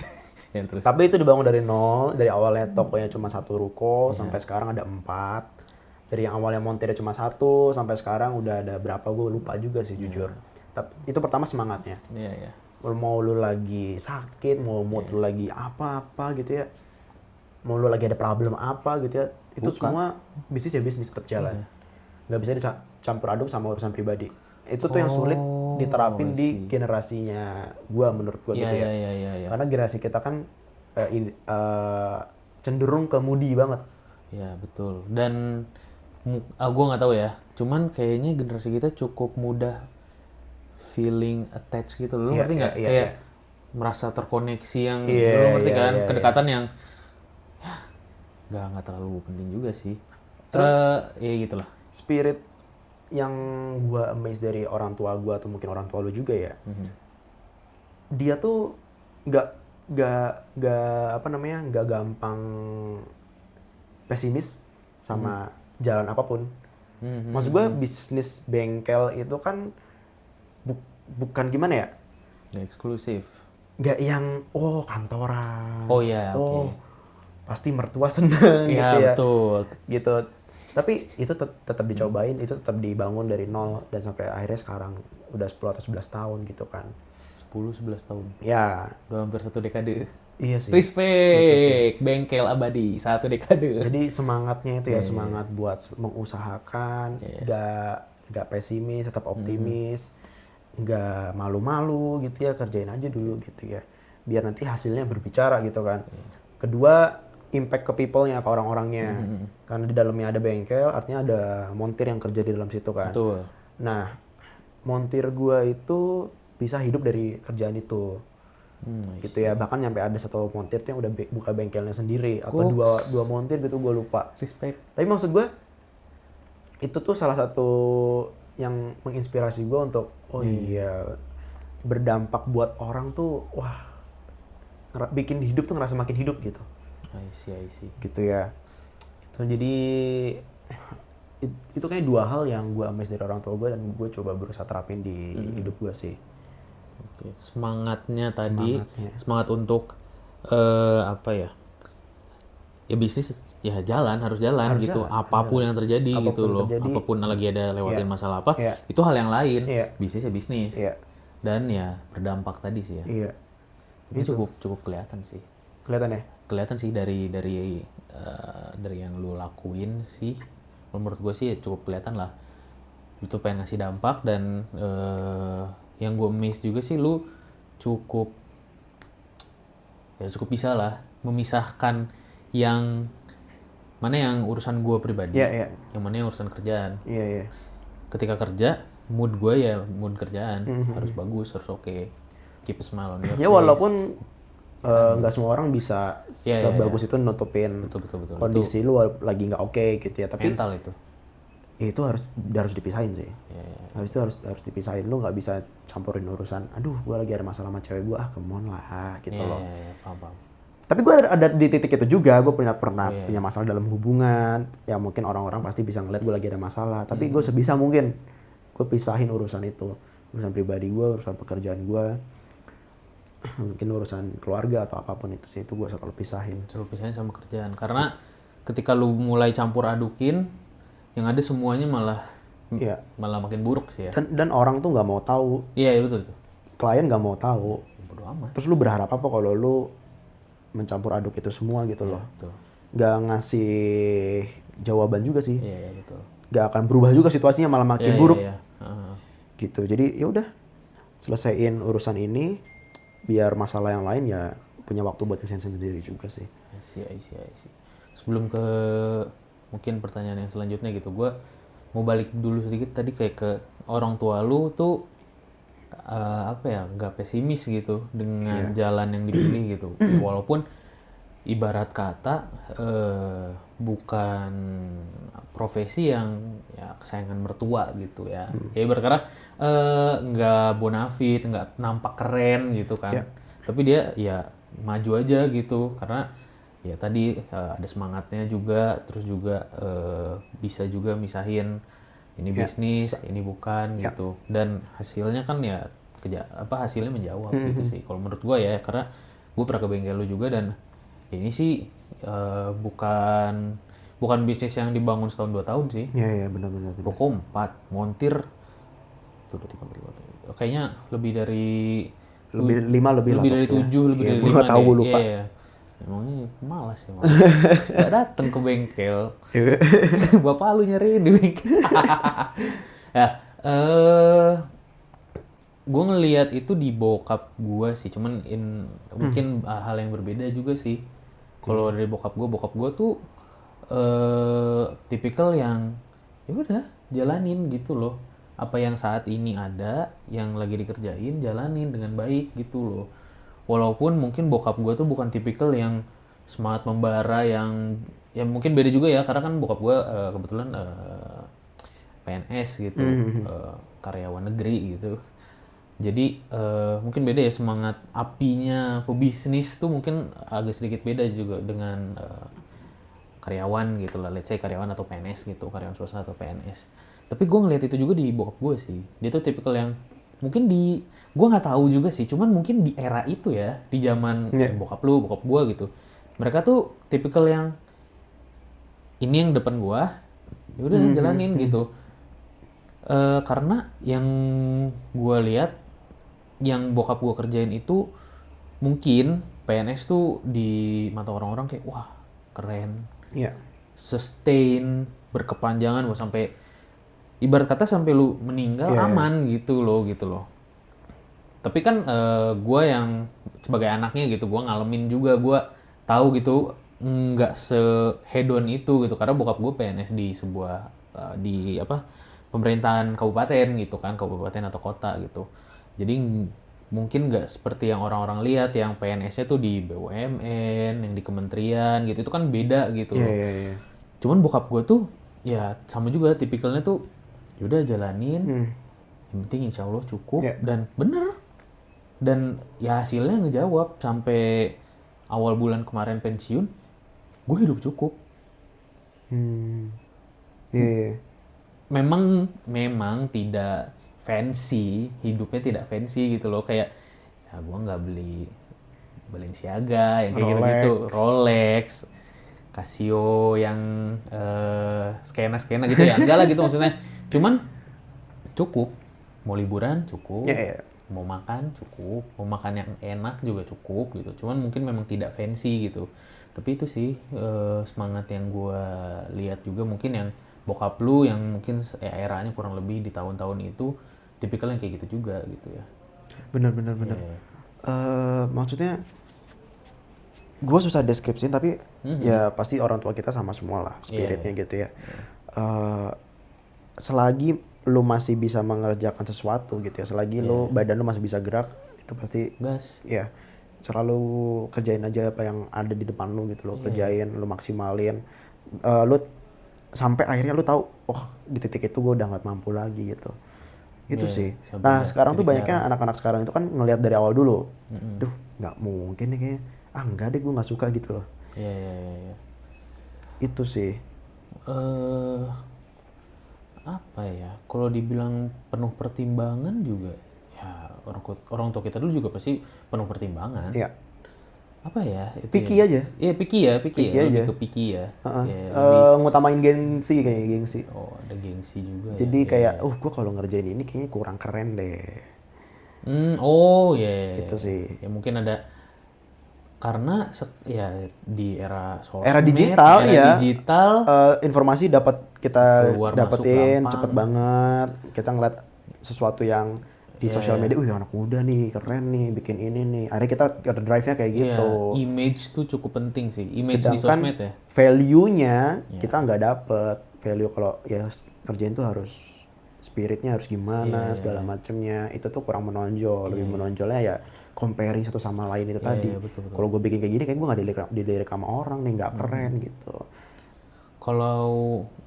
Ya, terus. Tapi itu dibangun dari nol, dari awalnya tokonya cuma 1 ruko, sampai sekarang ada 4. Dari yang awalnya montirnya cuma 1, sampai sekarang udah ada berapa, gue lupa juga sih jujur. Tapi itu pertama semangatnya. Iya. Mau lu lagi sakit, mau mood lu lagi apa-apa gitu ya, mau lu lagi ada problem apa gitu ya, itu semua bisnis ya bisnis tetap jalan. Nggak bisa dicampur aduk sama urusan pribadi. Itu tuh yang sulit diterapin di generasinya gua, menurut gua gitu ya. Iya. Karena generasi kita kan cenderung ke moody banget. Iya, betul. Dan gua nggak tahu ya, cuman kayaknya generasi kita cukup mudah feeling attached gitu. Lu ngerti nggak? Kayak merasa terkoneksi yang, lu ngerti kan? Kedekatan yang nggak terlalu penting juga sih. Terus ya gitulah. Spirit yang gua amazed dari orang tua gua atau mungkin orang tua lu juga ya. Dia tuh nggak gampang pesimis sama jalan apapun. Maksud gua bisnis bengkel itu kan bukan gimana ya? Nggak eksklusif. Nggak yang kantoran. Oh iya, oke. Pasti mertua seneng gitu ya. Betul. Gitu. Tapi itu tetap dicobain, itu tetap dibangun dari nol dan sampai akhirnya sekarang udah 10 atau 11 tahun gitu kan. 10-11 tahun. Ya. Udah hampir 1 dekade. Iya sih. Respect, bengkel abadi 1 dekade. Jadi semangatnya itu semangat buat mengusahakan, nggak pesimis, tetap optimis, nggak malu-malu gitu ya, kerjain aja dulu gitu ya, biar nanti hasilnya berbicara gitu kan. Kedua, impact ke people-nya, ke orang-orangnya, karena di dalamnya ada bengkel, artinya ada montir yang kerja di dalam situ kan. Betul. Nah, montir gua itu bisa hidup dari kerjaan itu. Gitu ya, bahkan nyampe ada 1 montir yang udah buka bengkelnya sendiri atau dua montir gitu, gue lupa. Respect. Tapi maksud gue itu tuh salah satu yang menginspirasi gue untuk berdampak buat orang tuh, wah, bikin hidup tuh ngerasa makin hidup gitu. I see. Gitu ya. Itu jadi itu kayak 2 hal yang gue amazed dari orang tua gue dan gue coba berusaha terapin di hidup gue sih. Oke, semangatnya tadi, semangat untuk ya bisnis ya harus jalan gitu, apapun yang terjadi gitu loh, apapun lagi ada lewatin masalah apa, itu hal yang lain, bisnis ya bisnis, dan ya berdampak tadi sih ya. Iya. Itu cukup kelihatan sih. Kelihatan sih dari yang lu lakuin sih, menurut gue sih ya cukup kelihatan lah, itu pengen ngasih dampak. Dan yang gue miss juga sih lu cukup bisa lah memisahkan yang mana yang urusan gue pribadi, yang mana yang urusan kerjaan. Ketika kerja, mood gue ya mood kerjaan, harus bagus, harus oke. Keep a smile on your face. Ya walaupun nggak semua orang bisa sebagus itu nutupin betul. kondisi lu lagi nggak oke gitu ya, tapi mental itu harus dipisahin sih. Harus dipisahin. Lu nggak bisa campurin urusan, aduh gue lagi ada masalah sama cewek gue, come on lah gitu loh. Paham. Tapi gue ada di titik itu juga, gue pernah punya masalah dalam hubungan. Ya mungkin orang-orang pasti bisa ngeliat gue lagi ada masalah, tapi gue sebisa mungkin gue pisahin urusan itu, urusan pribadi gue, urusan pekerjaan gue. mungkin urusan keluarga atau apapun itu sih, itu gue selalu pisahin. Selalu pisahin sama kerjaan. Karena ketika lu mulai campur adukin, yang ada semuanya malah Iya. malah makin buruk sih ya. Dan orang tuh nggak mau tahu, Iya, betul tuh. klien nggak mau tahu. Bodo amat. Terus lu berharap apa kalau lu mencampur aduk itu semua gitu loh. Betul. Nggak ngasih jawaban juga sih. Iya, betul. Nggak akan berubah juga situasinya, malah makin buruk. Iya. Heeh. Gitu. Jadi ya udah, selesaiin urusan ini, biar masalah yang lain ya punya waktu buat ngisiin sendiri juga sih. I see. Sebelum ke mungkin pertanyaan yang selanjutnya gitu, gue mau balik dulu sedikit tadi kayak ke orang tua lu tuh apa ya, nggak pesimis gitu dengan jalan yang dipilih gitu. Walaupun ibarat kata bukan profesi yang ya kesayangan mertua gitu ya. Ya ibarat kata nggak bonafit, nggak nampak keren gitu kan. Tapi dia ya maju aja gitu karena ya tadi ada semangatnya juga, terus juga bisa juga misahin ini bisnis, ini bukan gitu. Dan hasilnya kan ya hasilnya menjawab gitu sih. Kalau menurut gua ya, karena gua pernah ke bengkel lu juga dan ini sih bukan bisnis yang dibangun setahun 2 tahun sih. Iya, benar. Ruko 4, montir tuh 3, 4, 5. Kayaknya lebih dari Lebih dari 7, lebih dari 5 gue tahu, gue lupa. Iya. Emangnya malas ya, Mas. Gak datang ke bengkel. Bapak lu nyariin di bengkel. Ya, gue ngelihat itu di bokap gue sih, cuman mungkin hal yang berbeda juga sih. Kalau dari bokap gue tuh tipikal yang ya udah jalanin gitu loh. Apa yang saat ini ada, yang lagi dikerjain, jalanin dengan baik gitu loh. Walaupun mungkin bokap gue tuh bukan tipikal yang semangat membara, yang ya mungkin beda juga ya, karena kan bokap gue kebetulan PNS gitu, karyawan negeri gitu. Jadi mungkin beda ya semangat apinya pebisnis tuh, mungkin agak sedikit beda juga dengan karyawan gitu lah, let's say karyawan atau PNS gitu, karyawan swasta atau PNS. Tapi gue ngeliat itu juga di bokap gue sih, dia tuh tipikal yang mungkin gue nggak tahu juga sih, cuman mungkin di era itu ya, di zaman bokap gue gitu, mereka tuh tipikal yang ini yang depan gue, yaudah jalanin gitu. Karena yang gue lihat, yang bokap gue kerjain itu mungkin PNS tuh di mata orang-orang kayak wah keren, sustain, berkepanjangan, wah sampai ibarat kata sampai lu meninggal aman gitu loh. Tapi kan gue yang sebagai anaknya gitu, gue ngalamin juga, gue tahu gitu nggak se-hedon itu gitu, karena bokap gue PNS di sebuah di pemerintahan kabupaten gitu kan, kabupaten atau kota gitu. Jadi mungkin nggak seperti yang orang-orang lihat, yang PNS-nya tuh di BUMN, yang di kementerian gitu, itu kan beda gitu loh. Cuman bokap gue tuh ya sama juga tipikalnya tuh, yaudah jalanin, yang penting insya Allah cukup, dan bener. Dan ya hasilnya ngejawab, sampai awal bulan kemarin pensiun, gue hidup cukup. Memang tidak fancy, hidupnya tidak fancy gitu loh, kayak ya gue nggak beli Balenciaga yang kayak gitu-gitu, Rolex, Casio yang skena gitu ya, enggak lah gitu maksudnya. Cuman cukup, mau liburan cukup, mau makan cukup, mau makan yang enak juga cukup gitu. Cuman mungkin memang tidak fancy gitu. Tapi itu sih semangat yang gue lihat juga, mungkin yang bokap lu yang mungkin eranya kurang lebih di tahun-tahun itu tipikal yang kayak gitu juga gitu ya. Bener. Maksudnya gue susah deskripsiin, tapi ya pasti orang tua kita sama semua lah spiritnya gitu ya. Selagi lu masih bisa mengerjakan sesuatu gitu ya, selagi lu badan lu masih bisa gerak, itu pasti gas. Ya selalu kerjain aja apa yang ada di depan lu gitu lo, kerjain, lu maksimalin, lu sampai akhirnya lu tahu, oh di titik itu gue udah nggak mampu lagi gitu. Itu sih. Nah sekarang tuh banyaknya anak-anak sekarang itu kan ngelihat dari awal dulu, duh nggak mungkin nih kayaknya, enggak deh gue nggak suka gitu loh. Iya. Itu sih. Apa ya, kalau dibilang penuh pertimbangan juga, ya ya orang tua kita dulu juga pasti penuh pertimbangan. Iya. Apa ya? Itu Picky ya. aja. Iya picky ya, Picky lebih aja. ke picky ya. Heeh. Ya, lebih, Ngutamain gengsi kayaknya, gengsi. oh ada gengsi juga Jadi ya. kayak, gue kalau ngerjain ini kayaknya kurang keren deh. Oh ya. Itu sih. Ya mungkin ada karena ya di era sosmed, Era digital era ya. digital Informasi dapat kita keluar masuk dapetin gampang. cepet banget. Kita ngeliat sesuatu yang di sosial media, anak muda nih, keren nih, bikin ini nih. Akhirnya kita ada drive-nya kayak gitu. Ya, image tuh cukup penting sih. Image di Sedangkan sosmed ya. value-nya kita nggak dapet. Value kalau ya ngerjain tuh harus spiritnya harus gimana, segala macemnya. Itu tuh kurang menonjol. Lebih menonjolnya ya comparing satu sama lain itu tadi. Betul. Kalau gue bikin kayak gini, kayak gue nggak dilirik sama orang nih, nggak keren gitu. Kalau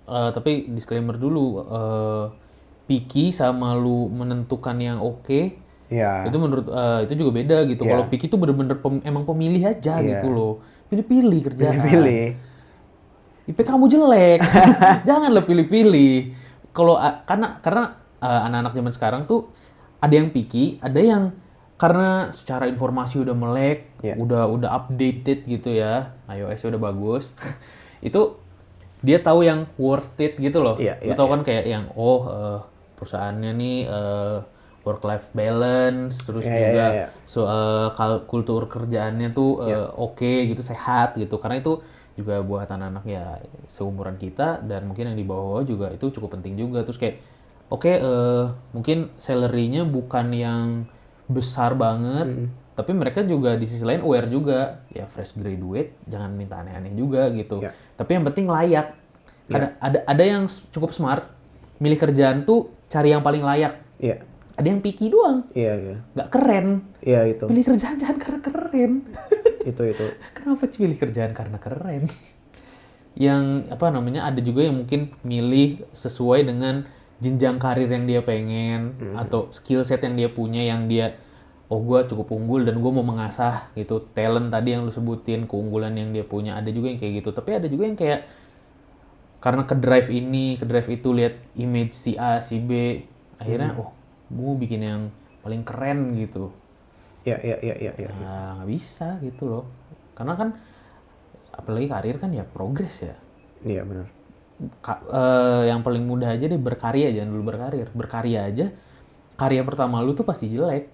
tapi disclaimer dulu, picky sama lu menentukan yang oke, Iya. itu menurut itu juga beda gitu. Iya. Kalau picky tuh bener-bener emang pemilih aja Iya. gitu loh. Pilih-pilih kerjaan. Pilih. IP kamu jelek, janganlah pilih-pilih. Kalau karena anak-anak zaman sekarang tuh ada yang picky, ada yang karena secara informasi udah melek, udah updated gitu ya, iOS udah bagus, itu dia tahu yang worth it gitu loh. Lu tahu kan kayak yang perusahaannya nih work life balance, terus juga soal kultur kerjaannya tuh oke gitu, sehat gitu. Karena itu juga buat anak-anak ya seumuran kita dan mungkin yang di bawah juga itu cukup penting juga. Terus kayak mungkin salary-nya bukan yang besar banget, tapi mereka juga di sisi lain aware juga, ya fresh graduate jangan minta aneh-aneh juga gitu. Tapi yang penting layak. Ada yang cukup smart, milih kerjaan tuh cari yang paling layak. Ada yang picky doang, nggak keren. Itu. Pilih kerjaan jangan karena keren. itu. Kenapa pilih kerjaan karena keren? Yang ada juga yang mungkin milih sesuai dengan jenjang karir yang dia pengen atau skill set yang dia punya, yang dia gue cukup unggul dan gue mau mengasah gitu talent tadi yang lu sebutin, keunggulan yang dia punya. Ada juga yang kayak gitu, tapi ada juga yang kayak karena ke drive ini ke drive itu, lihat image si A si B, akhirnya gue bikin yang paling keren gitu. Nggak bisa gitu loh, karena kan apalagi karir kan ya progres ya. Iya benar. Yang paling mudah aja deh berkarya, jangan dulu berkarya aja. Karya pertama lu tuh pasti jelek.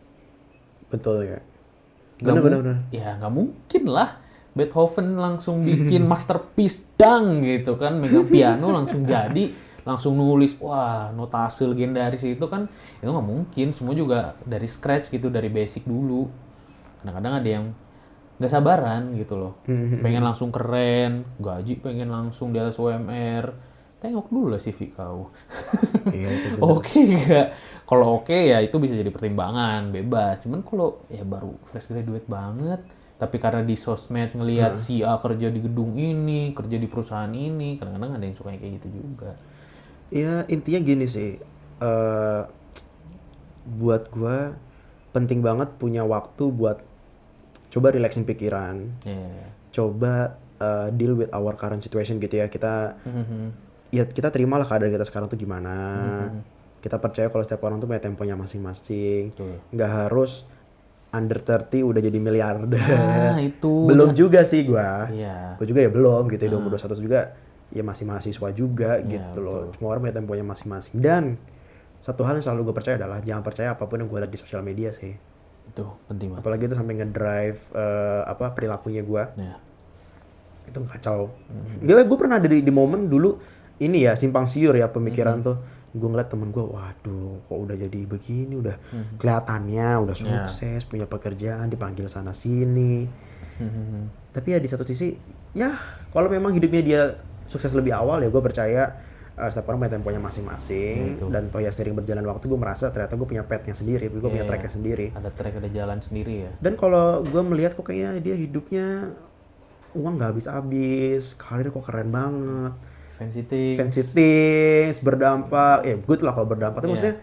Betul ya. Benar. Ya nggak mungkin lah Beethoven langsung bikin masterpiece gitu kan, megang piano langsung jadi, langsung nulis notasi legendaris itu kan, itu nggak mungkin. Semua juga dari scratch gitu, dari basic dulu. Kadang-kadang ada yang nggak sabaran gitu loh, pengen langsung keren, gaji pengen langsung di atas UMR. Tengok dulu lah CV kau. Oke nggak? Kalau oke ya itu bisa jadi pertimbangan, bebas. Cuman kalau ya baru fresh graduate banget, tapi karena di sosmed ngelihat si A kerja di gedung ini, kerja di perusahaan ini, kadang-kadang ada yang suka kayak gitu juga. Ya intinya gini sih, buat gua penting banget punya waktu buat coba relaxing pikiran, coba deal with our current situation gitu ya. Kita terimalah keadaan kita sekarang tuh gimana. Kita percaya kalau setiap orang tuh punya temponya masing-masing. Nggak harus under 30 udah jadi miliarder. Itu belum juga sih gua. Iya. Gua juga ya belum gitu. 21 juga ya masih mahasiswa juga gitu loh. Semua orang punya temponya masing-masing. Dan satu hal yang selalu gue percaya adalah jangan percaya apapun yang gue lihat di sosial media sih. Itu penting banget. Apalagi itu sampai ngedrive perilakunya gue. Itu kacau. Gue pernah ada di momen dulu ini ya, simpang siur ya pemikiran tuh. Gue ngeliat temen gue, waduh kok udah jadi begini, udah kelihatannya udah sukses, punya pekerjaan, dipanggil sana sini. Tapi ya di satu sisi, ya kalau memang hidupnya dia sukses lebih awal, ya gue percaya setiap orang punya temponya masing-masing. Dan toh ya sering berjalan waktu gue merasa ternyata gue punya path-nya sendiri, gue punya track-nya sendiri. Ada track, ada jalan sendiri ya. Dan kalau gue melihat kok kayaknya dia hidupnya uang gak habis-habis, karir kok keren banget. Fancy things, berdampak, ya good lah kalau berdampak. Tapi maksudnya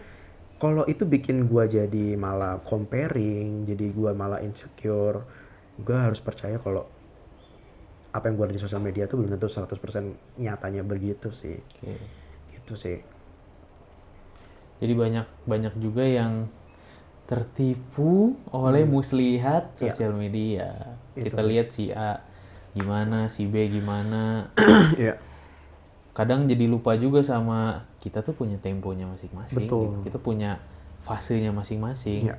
kalau itu bikin gue jadi malah comparing, jadi gue malah insecure, gue harus percaya kalau apa yang gue lihat di sosial media itu belum tentu 100% nyatanya begitu sih. Gitu sih. Jadi banyak juga yang tertipu oleh muslihat Iya. sosial media. Itu Kita sih. lihat si A gimana, si B gimana. Iya. Kadang jadi lupa juga sama kita tuh punya temponya masing-masing Betul. gitu. Kita punya fasenya masing-masing. Iya.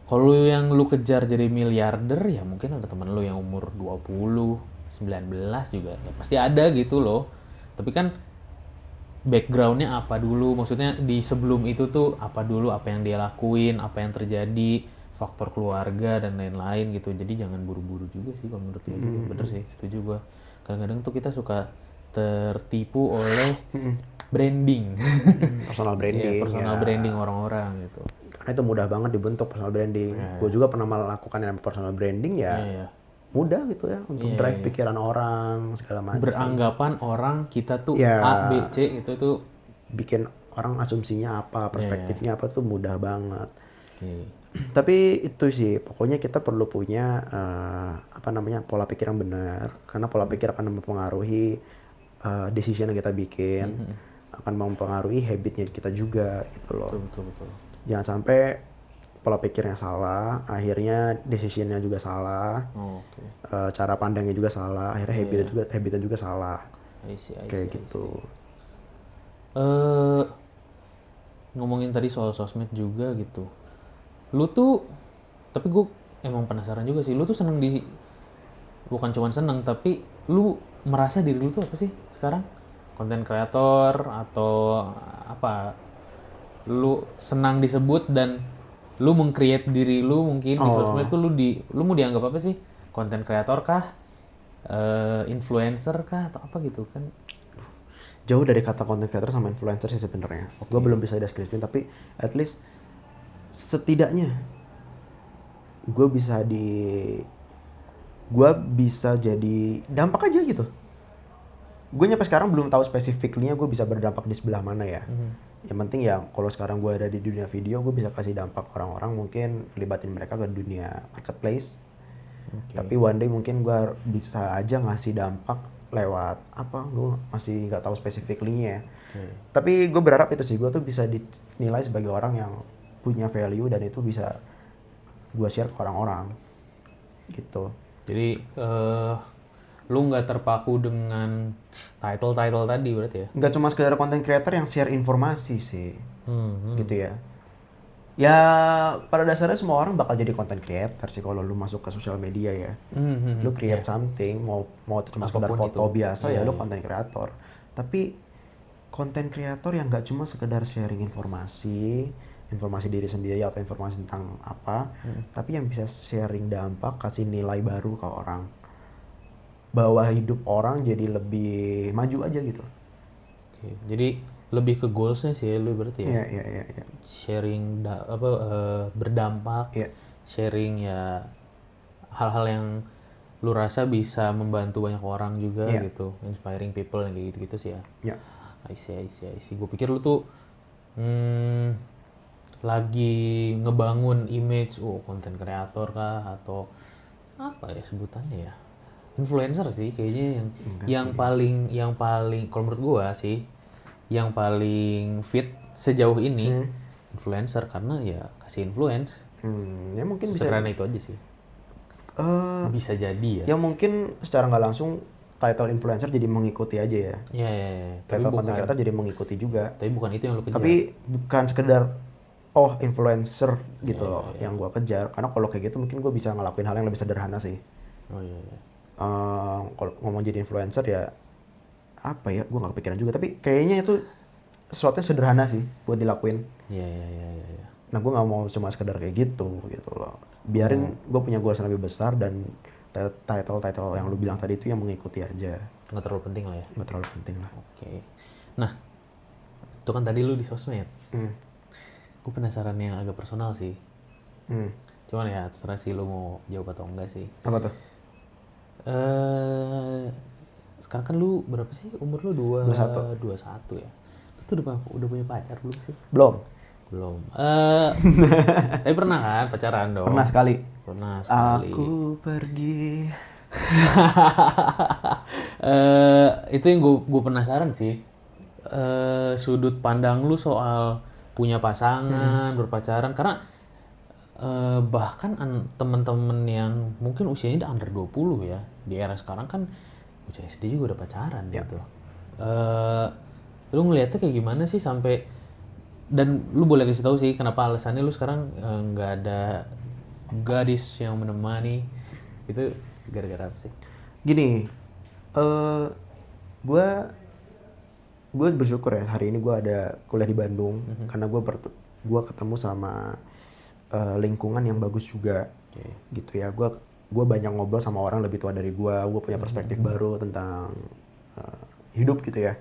Kalau yang lu kejar jadi miliarder ya mungkin ada teman lu yang umur 20, 19 juga ya pasti ada gitu loh. Tapi kan backgroundnya apa dulu, maksudnya di sebelum itu tuh apa dulu, apa yang dia lakuin, apa yang terjadi, faktor keluarga dan lain-lain gitu. Jadi jangan buru-buru juga sih kalau menurut gue juga. Bener sih, setuju gua. Kadang-kadang tuh kita suka tertipu oleh branding. Personal Iya, branding. personal ya. branding orang-orang gitu. Karena itu mudah banget dibentuk personal branding. Gue juga pernah melakukan yang namanya personal branding ya. Iya. Mudah gitu ya untuk drive pikiran orang segala macam. Beranggapan orang kita tuh Ya. A, B, C itu tuh Bikin orang asumsinya apa, perspektifnya apa tuh mudah banget. oke. Tapi itu sih, pokoknya kita perlu punya pola pikir yang benar. Karena pola pikir akan mempengaruhi decision yang kita bikin, akan mempengaruhi habitnya kita juga gitu loh. Betul. Jangan sampai pola pikirnya salah, akhirnya decisionnya juga salah, Oke. cara pandangnya juga salah, akhirnya habitnya juga salah. I see. Kayak gitu. Ngomongin tadi soal sosmed juga gitu. Lu tuh, tapi gue emang penasaran juga sih. Lu tuh seneng bukan cuma seneng, tapi lu merasa diri lu tuh apa sih sekarang? Konten kreator atau apa? Lu senang disebut dan lu meng-create diri lu mungkin di sosmed tuh lu mau dianggap apa sih? Konten kreator kah? Influencer kah? Atau apa gitu kan? Jauh dari kata content creator sama influencer sih sebenarnya. Gue belum bisa deskripsiin, tapi at least setidaknya gue bisa jadi dampak aja gitu. Gue nyampe sekarang belum tahu spesifiknya gue bisa berdampak di sebelah mana ya. Yang penting ya kalau sekarang gue ada di dunia video, gue bisa kasih dampak orang-orang, mungkin libatin mereka ke dunia marketplace. Tapi one day mungkin gue bisa aja ngasih dampak lewat apa, gue masih nggak tahu spesifiknya. Tapi gue berharap itu sih, gue tuh bisa dinilai sebagai orang yang punya value dan itu bisa gue share ke orang-orang gitu. Jadi lu nggak terpaku dengan title tadi berarti ya? Nggak cuma sekedar content creator yang share informasi sih, gitu ya. Ya pada dasarnya semua orang bakal jadi content creator sih kalau lu masuk ke sosial media ya. Lu create something, mau itu cuma sekedar Apapun foto itu. biasa ya lu content creator. Tapi content creator yang nggak cuma sekedar sharing informasi diri sendiri atau informasi tentang apa, tapi yang bisa sharing dampak, kasih nilai baru ke orang, bawa hidup orang jadi lebih maju aja gitu. Oke. Jadi lebih ke goalsnya sih lu berarti ya? Iya. Sharing berdampak, sharing ya hal-hal yang lu rasa bisa membantu banyak orang juga gitu, inspiring people yang kayak gitu-gitu sih ya. Iya. I see. Gue pikir lu tuh lagi ngebangun image, konten kreator kah atau apa ya sebutannya ya? Influencer sih kayaknya yang paling kalau menurut gua sih yang paling fit sejauh ini influencer, karena ya kasih influence. Ya mungkin bisa. Sederhana itu aja sih. Bisa jadi ya. Ya mungkin secara nggak langsung title influencer jadi mengikuti aja ya. Iya. Title content creator jadi mengikuti juga. Tapi bukan itu yang lu kejar. Tapi bukan sekedar influencer gitu loh yang gua kejar. Karena kalau kayak gitu mungkin gua bisa ngelakuin hal yang lebih sederhana sih. Oh iya. Kalau ngomong jadi influencer ya apa ya, gue nggak kepikiran juga, tapi kayaknya itu sesuatu yang sederhana sih buat dilakuin. Iya. Nah gue nggak mau cuma sekedar kayak gitu loh, biarin gue punya goals yang lebih besar dan title yang lu bilang tadi itu yang mengikuti aja, Nggak terlalu penting lah ya. nggak terlalu penting lah. Oke. Nah, itu kan tadi lu di sosmed. Gue penasaran yang agak personal sih. Cuman ya terserah sih lu mau jawab atau enggak sih. Apa tuh? Sekarang kan lu berapa sih umur lu? 21 ya. Lu tuh udah punya pacar belum sih? Belum. Tapi pernah kan pacaran dong? Pernah sekali. Aku pergi. Itu yang gue penasaran sih. Sudut pandang lu soal punya pasangan, berpacaran, karena bahkan teman-teman yang mungkin usianya udah under 20 ya, di era sekarang kan bocah SD juga udah pacaran gitu. Lu ngeliatnya kayak gimana sih sampai, dan lu boleh kasih tahu sih kenapa alasannya lu sekarang nggak ada gadis yang menemani, itu gara-gara apa sih? Gini, eh gue gue bersyukur ya hari ini gue ada kuliah di Bandung karena gue ketemu sama lingkungan yang bagus juga. Gitu ya. Gue banyak ngobrol sama orang lebih tua dari gue punya perspektif baru tentang hidup gitu ya.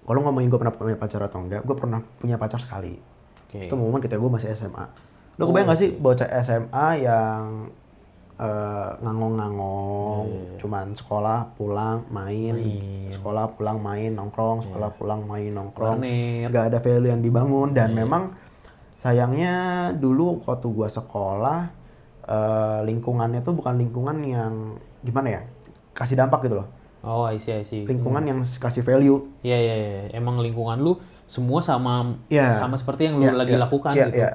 Kalau ngomongin gue pernah punya pacar atau enggak, gue pernah punya pacar sekali. Itu momen ketika gue masih SMA. Lo kebayang gak sih bocah SMA yang ngangong-ngangong, cuman sekolah pulang main, sekolah pulang main nongkrong, sekolah pulang main nongkrong, nggak ada value yang dibangun. Dan memang sayangnya dulu waktu gua sekolah lingkungannya tuh bukan lingkungan yang gimana ya, kasih dampak gitu loh. Oh, I see. Lingkungan yang kasih value. Iya. Emang lingkungan lu semua sama seperti yang lu lagi lakukan gitu.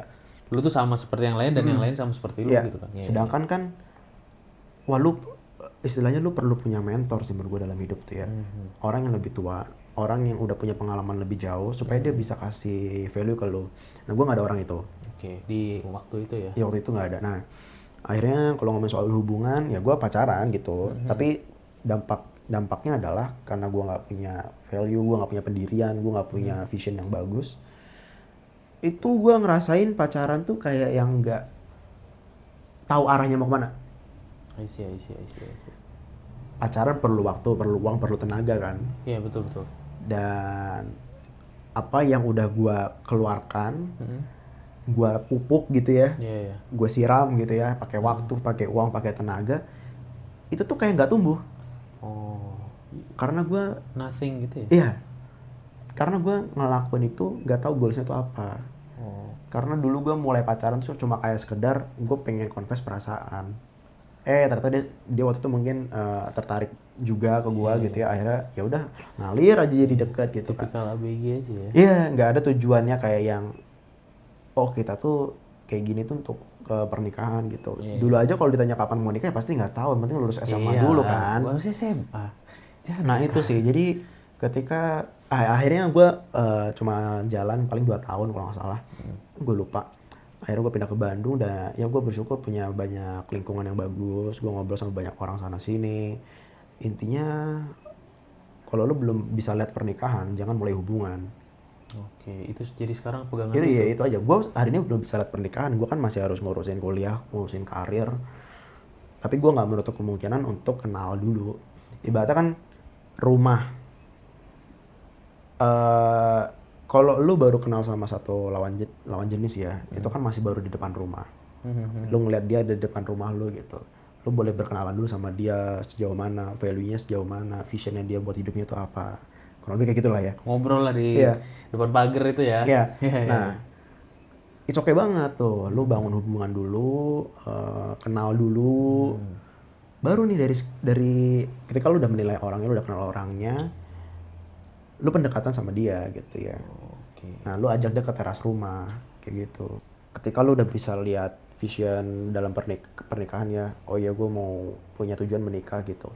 Lu tuh sama seperti yang lain dan yang lain sama seperti lu gitu kan. Sedangkan kan lu istilahnya lu perlu punya mentor sih menurut gue dalam hidup tuh ya. Orang yang lebih tua, orang yang udah punya pengalaman lebih jauh supaya dia bisa kasih value ke lu. Nah, gue nggak ada orang itu. Di waktu itu ya. Di waktu itu nggak ada. Nah, akhirnya kalau ngomongin soal hubungan, ya gue pacaran gitu. Tapi dampaknya adalah karena gue nggak punya value, gue nggak punya pendirian, gue nggak punya vision yang bagus. Itu gue ngerasain pacaran tuh kayak yang nggak tahu arahnya mau kemana. I see. Pacaran perlu waktu, perlu uang, perlu tenaga kan. Iya, betul. Dan apa yang udah gue keluarkan, gue pupuk gitu ya, gue siram gitu ya, pakai waktu, pakai uang, pakai tenaga, itu tuh kayak nggak tumbuh. Karena gue nothing gitu ya. Iya, karena gue ngelakuin itu nggak tahu goalsnya itu apa. Karena dulu gue mulai pacaran tuh cuma kayak sekedar gue pengen confess perasaan. Ternyata dia waktu itu mungkin tertarik juga ke gue gitu ya. Akhirnya ya udah ngalir aja jadi deket gitu kan. Tipikal ABG aja ya. Iya, nggak ada tujuannya kayak yang kita tuh kayak gini tuh untuk ke pernikahan gitu. Dulu aja kalau ditanya kapan mau nikah ya pasti nggak tahu. Yang penting lulus SMA dulu kan. Lulus SMA. Nah itu sih. Jadi ketika akhirnya gue cuma jalan paling 2 tahun kalau nggak salah. Gue lupa. Akhirnya gue pindah ke Bandung dan ya gue bersyukur punya banyak lingkungan yang bagus. Gue ngobrol sama banyak orang sana sini. Intinya kalau lo belum bisa lihat pernikahan, jangan mulai hubungan. Itu jadi sekarang pegangan itu ya itu aja. Gue hari ini belum bisa lihat pernikahan. Gue kan masih harus ngurusin kuliah, ngurusin karir. Tapi gue nggak menutup kemungkinan untuk kenal dulu. Ibaratnya kan rumah. Kalau lu baru kenal sama satu lawan jenis ya, itu kan masih baru di depan rumah. Lu ngeliat dia di depan rumah lu gitu. Lu boleh berkenalan dulu sama dia sejauh mana, value-nya sejauh mana, vision-nya dia buat hidupnya itu apa. Kurang lebih kayak gitulah ya. Ngobrol lah di depan pagar itu ya. Iya. Nah, it's okay banget tuh. Lu bangun hubungan dulu, kenal dulu. Baru nih dari ketika lu udah menilai orangnya, lu udah kenal orangnya, lu pendekatan sama dia gitu ya. Nah, lu ajak dia ke teras rumah kayak gitu. Ketika lu udah bisa lihat vision dalam pernikahan ya, oh ya gue mau punya tujuan menikah gitu.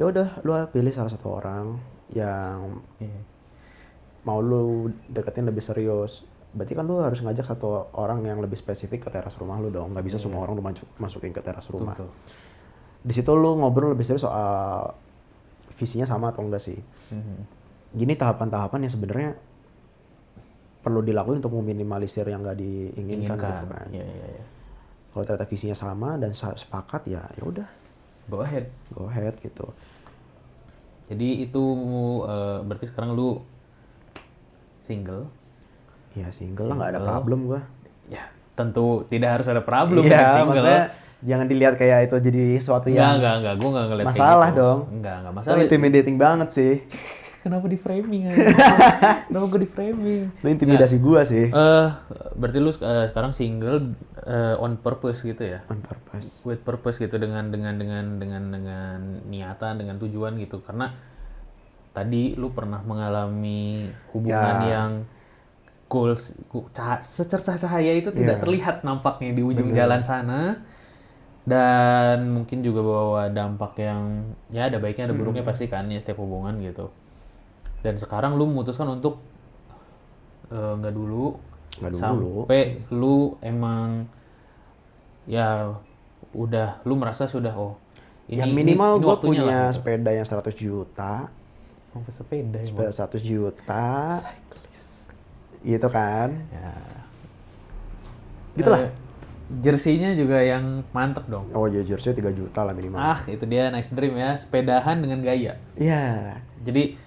Ya udah, lu pilih salah satu orang yang mau lu deketin lebih serius. Berarti kan lu harus ngajak satu orang yang lebih spesifik ke teras rumah lu dong. Nggak bisa semua orang lu masukin ke teras rumah. Betul. Di situ lu ngobrol lebih serius soal visinya sama atau enggak sih. Gini tahapan-tahapan yang sebenarnya perlu dilakuin untuk meminimalisir yang nggak diinginkan gitu kan. Kalau ternyata visinya sama dan sepakat ya udah. Go ahead gitu. Jadi itu berarti sekarang lu single? Iya single lah, nggak ada problem gua. Ya tentu tidak harus ada problem dengan single. Maksudnya jangan dilihat kayak itu jadi sesuatu yang gue nggak ngeliat masalah kayak gitu. dong. Enggak masalah. Lu intimidating banget sih. Kenapa di framing aja? Kenapa gue di framing? Lu intimidasi gua sih. Berarti lu sekarang single on purpose gitu ya? On purpose. With purpose gitu dengan niatan, dengan tujuan gitu. Karena tadi lu pernah mengalami hubungan yang goals, secercah cahaya itu tidak Iya. terlihat nampaknya di ujung Bener. jalan sana. Dan mungkin juga bawa dampak yang ya ada baiknya ada buruknya pasti kan ya setiap hubungan gitu. Dan sekarang lu memutuskan untuk nggak dulu Nggak dulu. sampai lu emang ya udah lu merasa sudah ini Ya minimal ini gue waktunya punya lah gitu. sepeda yang 100 juta. Sepeda ya, Sepeda Bang. 100 juta. Cyclist. Gitu kan. Ya. Gitulah. Jersinya juga yang mantep dong. Oh ya jersey 3 juta lah minimal. Itu dia nice dream ya, sepedahan dengan gaya. Iya. Jadi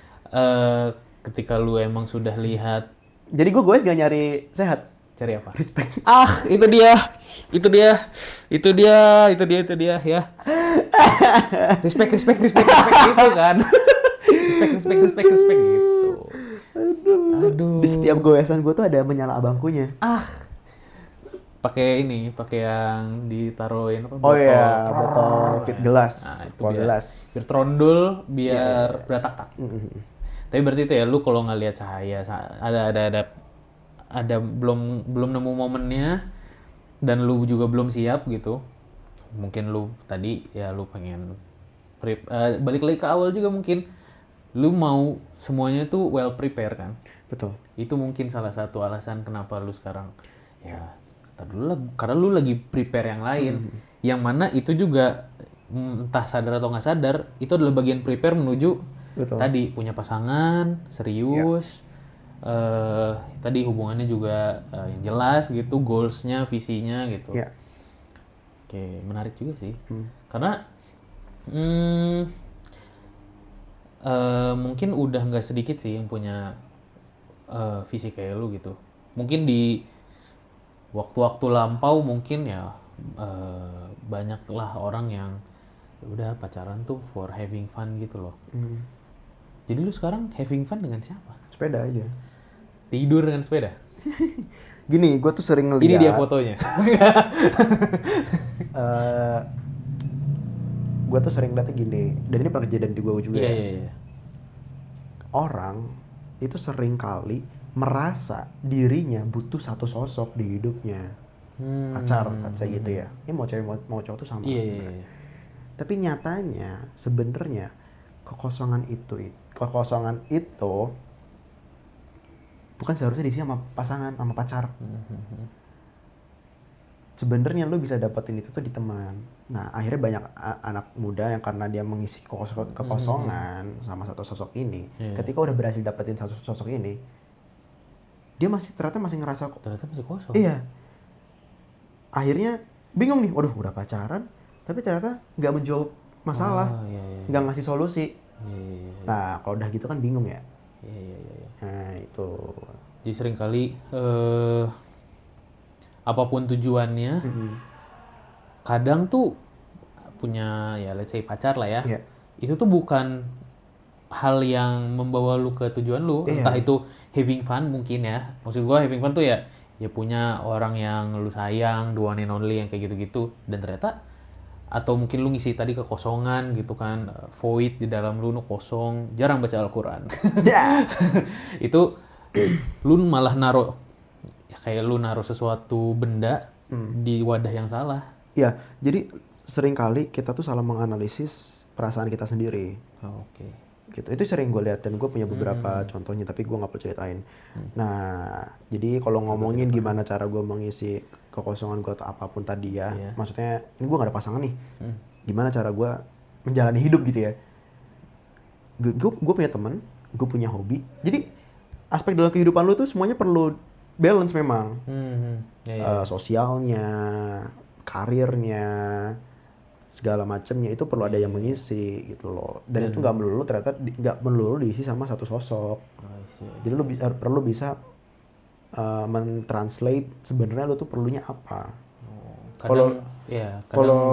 ketika lu emang sudah lihat Jadi gue gak nyari sehat. cari apa? Respect. Itu dia ya. Respect gitu kan. respect gitu. Aduh. Di setiap goesan gue tuh ada menyala abangkunya. Pakai yang ditaruhin apa? Oh iya, botol fit gelas. Nah, itu Botol biar, gelas. biar trondol, biar beratak-tak. Mm-mm. Tapi berarti itu ya, lu kalau ngelihat cahaya, ada belum nemu momennya, dan lu juga belum siap gitu. Mungkin lu tadi ya lu pengen balik lagi ke awal juga mungkin. Lu mau semuanya tuh well prepare kan. Betul. Itu mungkin salah satu alasan kenapa lu sekarang ya ntar dulu lah, karena lu lagi prepare yang lain. Yang mana itu juga entah sadar atau nggak sadar, itu adalah bagian prepare menuju Betul. tadi punya pasangan serius, tadi hubungannya juga yang jelas gitu, goalsnya, visinya gitu. Ya. Oke, menarik juga sih. Karena mungkin udah nggak sedikit sih yang punya visi kayak lu gitu. Mungkin di waktu-waktu lampau mungkin ya banyaklah orang yang ya udah pacaran tuh for having fun gitu loh. Jadi lu sekarang having fun dengan siapa? Sepeda aja. Tidur dengan sepeda? Gini, gue tuh sering ngeliat. Ini dia fotonya. Gue tuh sering ngeliatnya gini, dan ini pernah kejadian di gue juga. Iya. Orang itu sering kali merasa dirinya butuh satu sosok di hidupnya. Pacar, saya gitu ya. Ini mau cewek mau cowok tuh sama. Iya. Tapi nyatanya sebenarnya kekosongan itu bukan seharusnya diisi sama pasangan, sama pacar. Sebenarnya lu bisa dapetin itu tuh di teman. Nah, akhirnya banyak anak muda yang karena dia mengisi kekosongan sama satu sosok ini, ketika udah berhasil dapetin satu sosok ini, dia ternyata masih ngerasa Ternyata masih kosong. iya. Akhirnya bingung nih, waduh udah pacaran, tapi ternyata nggak menjawab masalah, nggak ngasih solusi. Nah, kalau udah gitu kan bingung ya. Iya. Nah, itu. Jadi seringkali apapun tujuannya, kadang tuh punya ya let's say pacar lah ya. Iya. Itu tuh bukan hal yang membawa lu ke tujuan lu, Iya. entah itu having fun mungkin ya. Maksud gua having fun tuh ya punya orang yang lu sayang, the one and only yang kayak gitu-gitu, dan ternyata atau mungkin lu ngisi tadi kekosongan gitu kan, void di dalam lu kosong, jarang baca Al-Quran. Itu lu malah naruh kayak lu naruh sesuatu benda di wadah yang salah. Iya, jadi seringkali kita tuh salah menganalisis perasaan kita sendiri. Oke. Gitu. Itu sering gue lihat dan gue punya beberapa contohnya, tapi gue nggak perlu ceritain. Nah, jadi kalau ngomongin gimana cara gue mengisi kekosongan gue atau apapun tadi ya, maksudnya ini gue nggak ada pasangan nih, gimana cara gue menjalani hidup gitu ya? Gue punya teman, gue punya hobi, jadi aspek dalam kehidupan lu tuh semuanya perlu balance memang. Sosialnya, karirnya, segala macamnya itu perlu ada yang mengisi gitu loh. Dan itu nggak melulu diisi sama satu sosok. Jadi lu perlu bisa mentranslate sebenarnya lu tuh perlunya apa. Kadang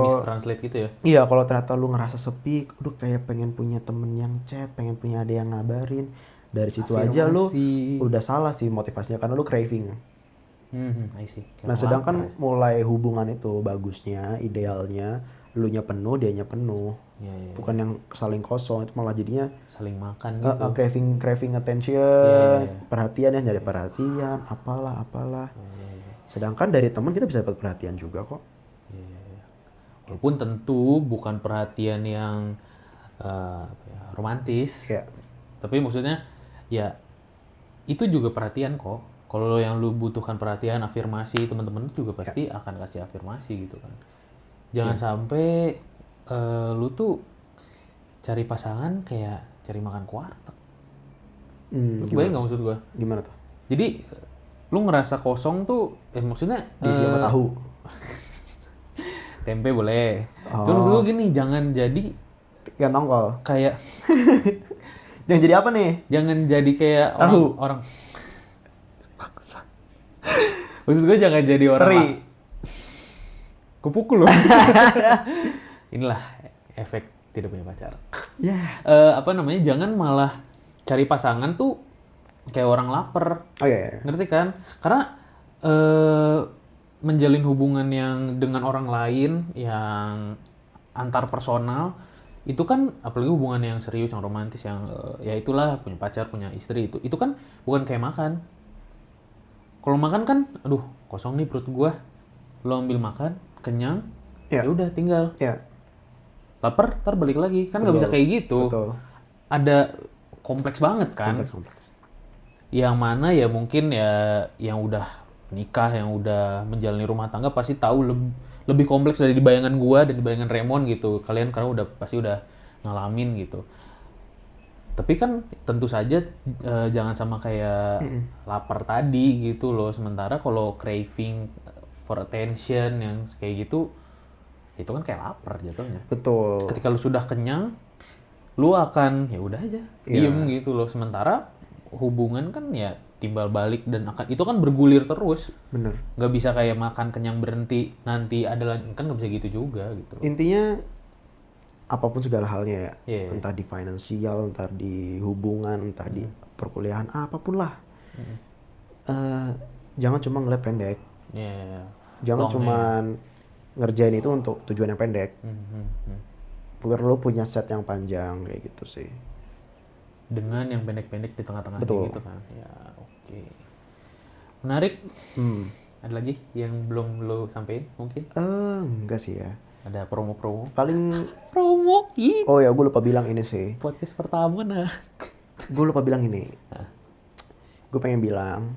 mistranslate gitu ya. Iya, kalau ternyata lu ngerasa sepi, aduh kayak pengen punya temen yang chat, pengen punya ada yang ngabarin. Dari situ aja lu udah salah sih motivasinya, karena lu craving. I see. Nah, sedangkan mulai hubungan itu bagusnya, idealnya elunya penuh, dianya penuh. Iya, iya. Bukan yang saling kosong, itu malah jadinya Saling makan gitu. craving attention, Iya. perhatian ya, nyari perhatian, apalah. Sedangkan dari teman kita bisa dapat perhatian juga kok. Walaupun tentu bukan perhatian yang romantis. Kayak Tapi maksudnya ya itu juga perhatian kok. Kalau yang lu butuhkan perhatian, afirmasi, teman-teman juga pasti akan kasih afirmasi gitu kan. Jangan sampai lu tuh cari pasangan kayak cari makan ke warteg. Lu kebayang nggak maksud gua? Gimana tuh? Jadi lu ngerasa kosong tuh, maksudnya Diisi sama tahu. tempe boleh. Cuma maksud gua gini, jangan jadi Kayak nongkol. kayak Yang jadi apa nih? jangan jadi kayak Tahu. orang maksud gue jangan jadi orang Teri. kupukul loh. Inilah efek tidak punya pacar. Ya. Apa namanya, jangan malah cari pasangan tuh kayak orang lapar. Oh iya. Ngerti kan? Karena menjalin hubungan yang dengan orang lain yang antar personal itu kan, apalagi hubungan yang serius, yang romantis, yang ya itulah punya pacar, punya istri, itu kan bukan kayak makan. Kalau makan kan, aduh kosong nih perut gua, lo ambil makan, kenyang, Ya. ya udah tinggal. Ya. Lapar, ntar balik lagi, kan nggak bisa kayak gitu. Betul. Ada kompleks banget kan. Kompleks. Yang mana ya mungkin ya yang udah nikah, yang udah menjalani rumah tangga pasti tahu lebih kompleks dari di bayangan gua dan di bayangan Raymond gitu. Kalian karena pasti udah ngalamin gitu. Tapi kan tentu saja jangan sama kayak lapar tadi gitu loh. Sementara kalau craving for attention yang kayak gitu, itu kan kayak lapar jatuhnya. Betul. Ketika lu sudah kenyang, lu akan ya udah aja diem gitu loh. Sementara hubungan kan ya timbal balik dan akan itu kan bergulir terus. Bener. Nggak bisa kayak makan kenyang berhenti nanti ada lagi, kan nggak bisa gitu juga gitu. Intinya apapun segala halnya ya, Iya. entah di finansial, entah di hubungan, entah di perkuliahan, apapun lah. Jangan cuma ngeliat pendek. Ya. Jangan cuman ngerjain itu untuk tujuan yang pendek. Perlu punya set yang panjang kayak gitu sih. Dengan yang pendek-pendek di tengah-tengah Betul. gitu kan. Ya, oke. Menarik. Ada lagi yang belum lo sampein mungkin? Enggak sih ya. Ada promo-promo? Paling, Promo? oh ya gue lupa bilang ini sih. Podcast pertama nah. Gue lupa bilang ini. Gue pengen bilang,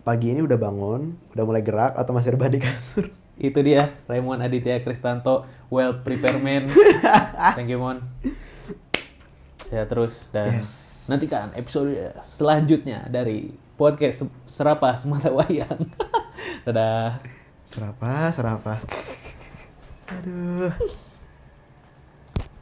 pagi ini udah bangun, udah mulai gerak atau masih rebahan di kasur? Itu dia, Raymond Aditya Kristanto, well prepared man. Thank you, Mon. Ya terus, dan nantikan episode selanjutnya dari podcast Serapah Semata Wayang. Dadah. Serapah. Aduh.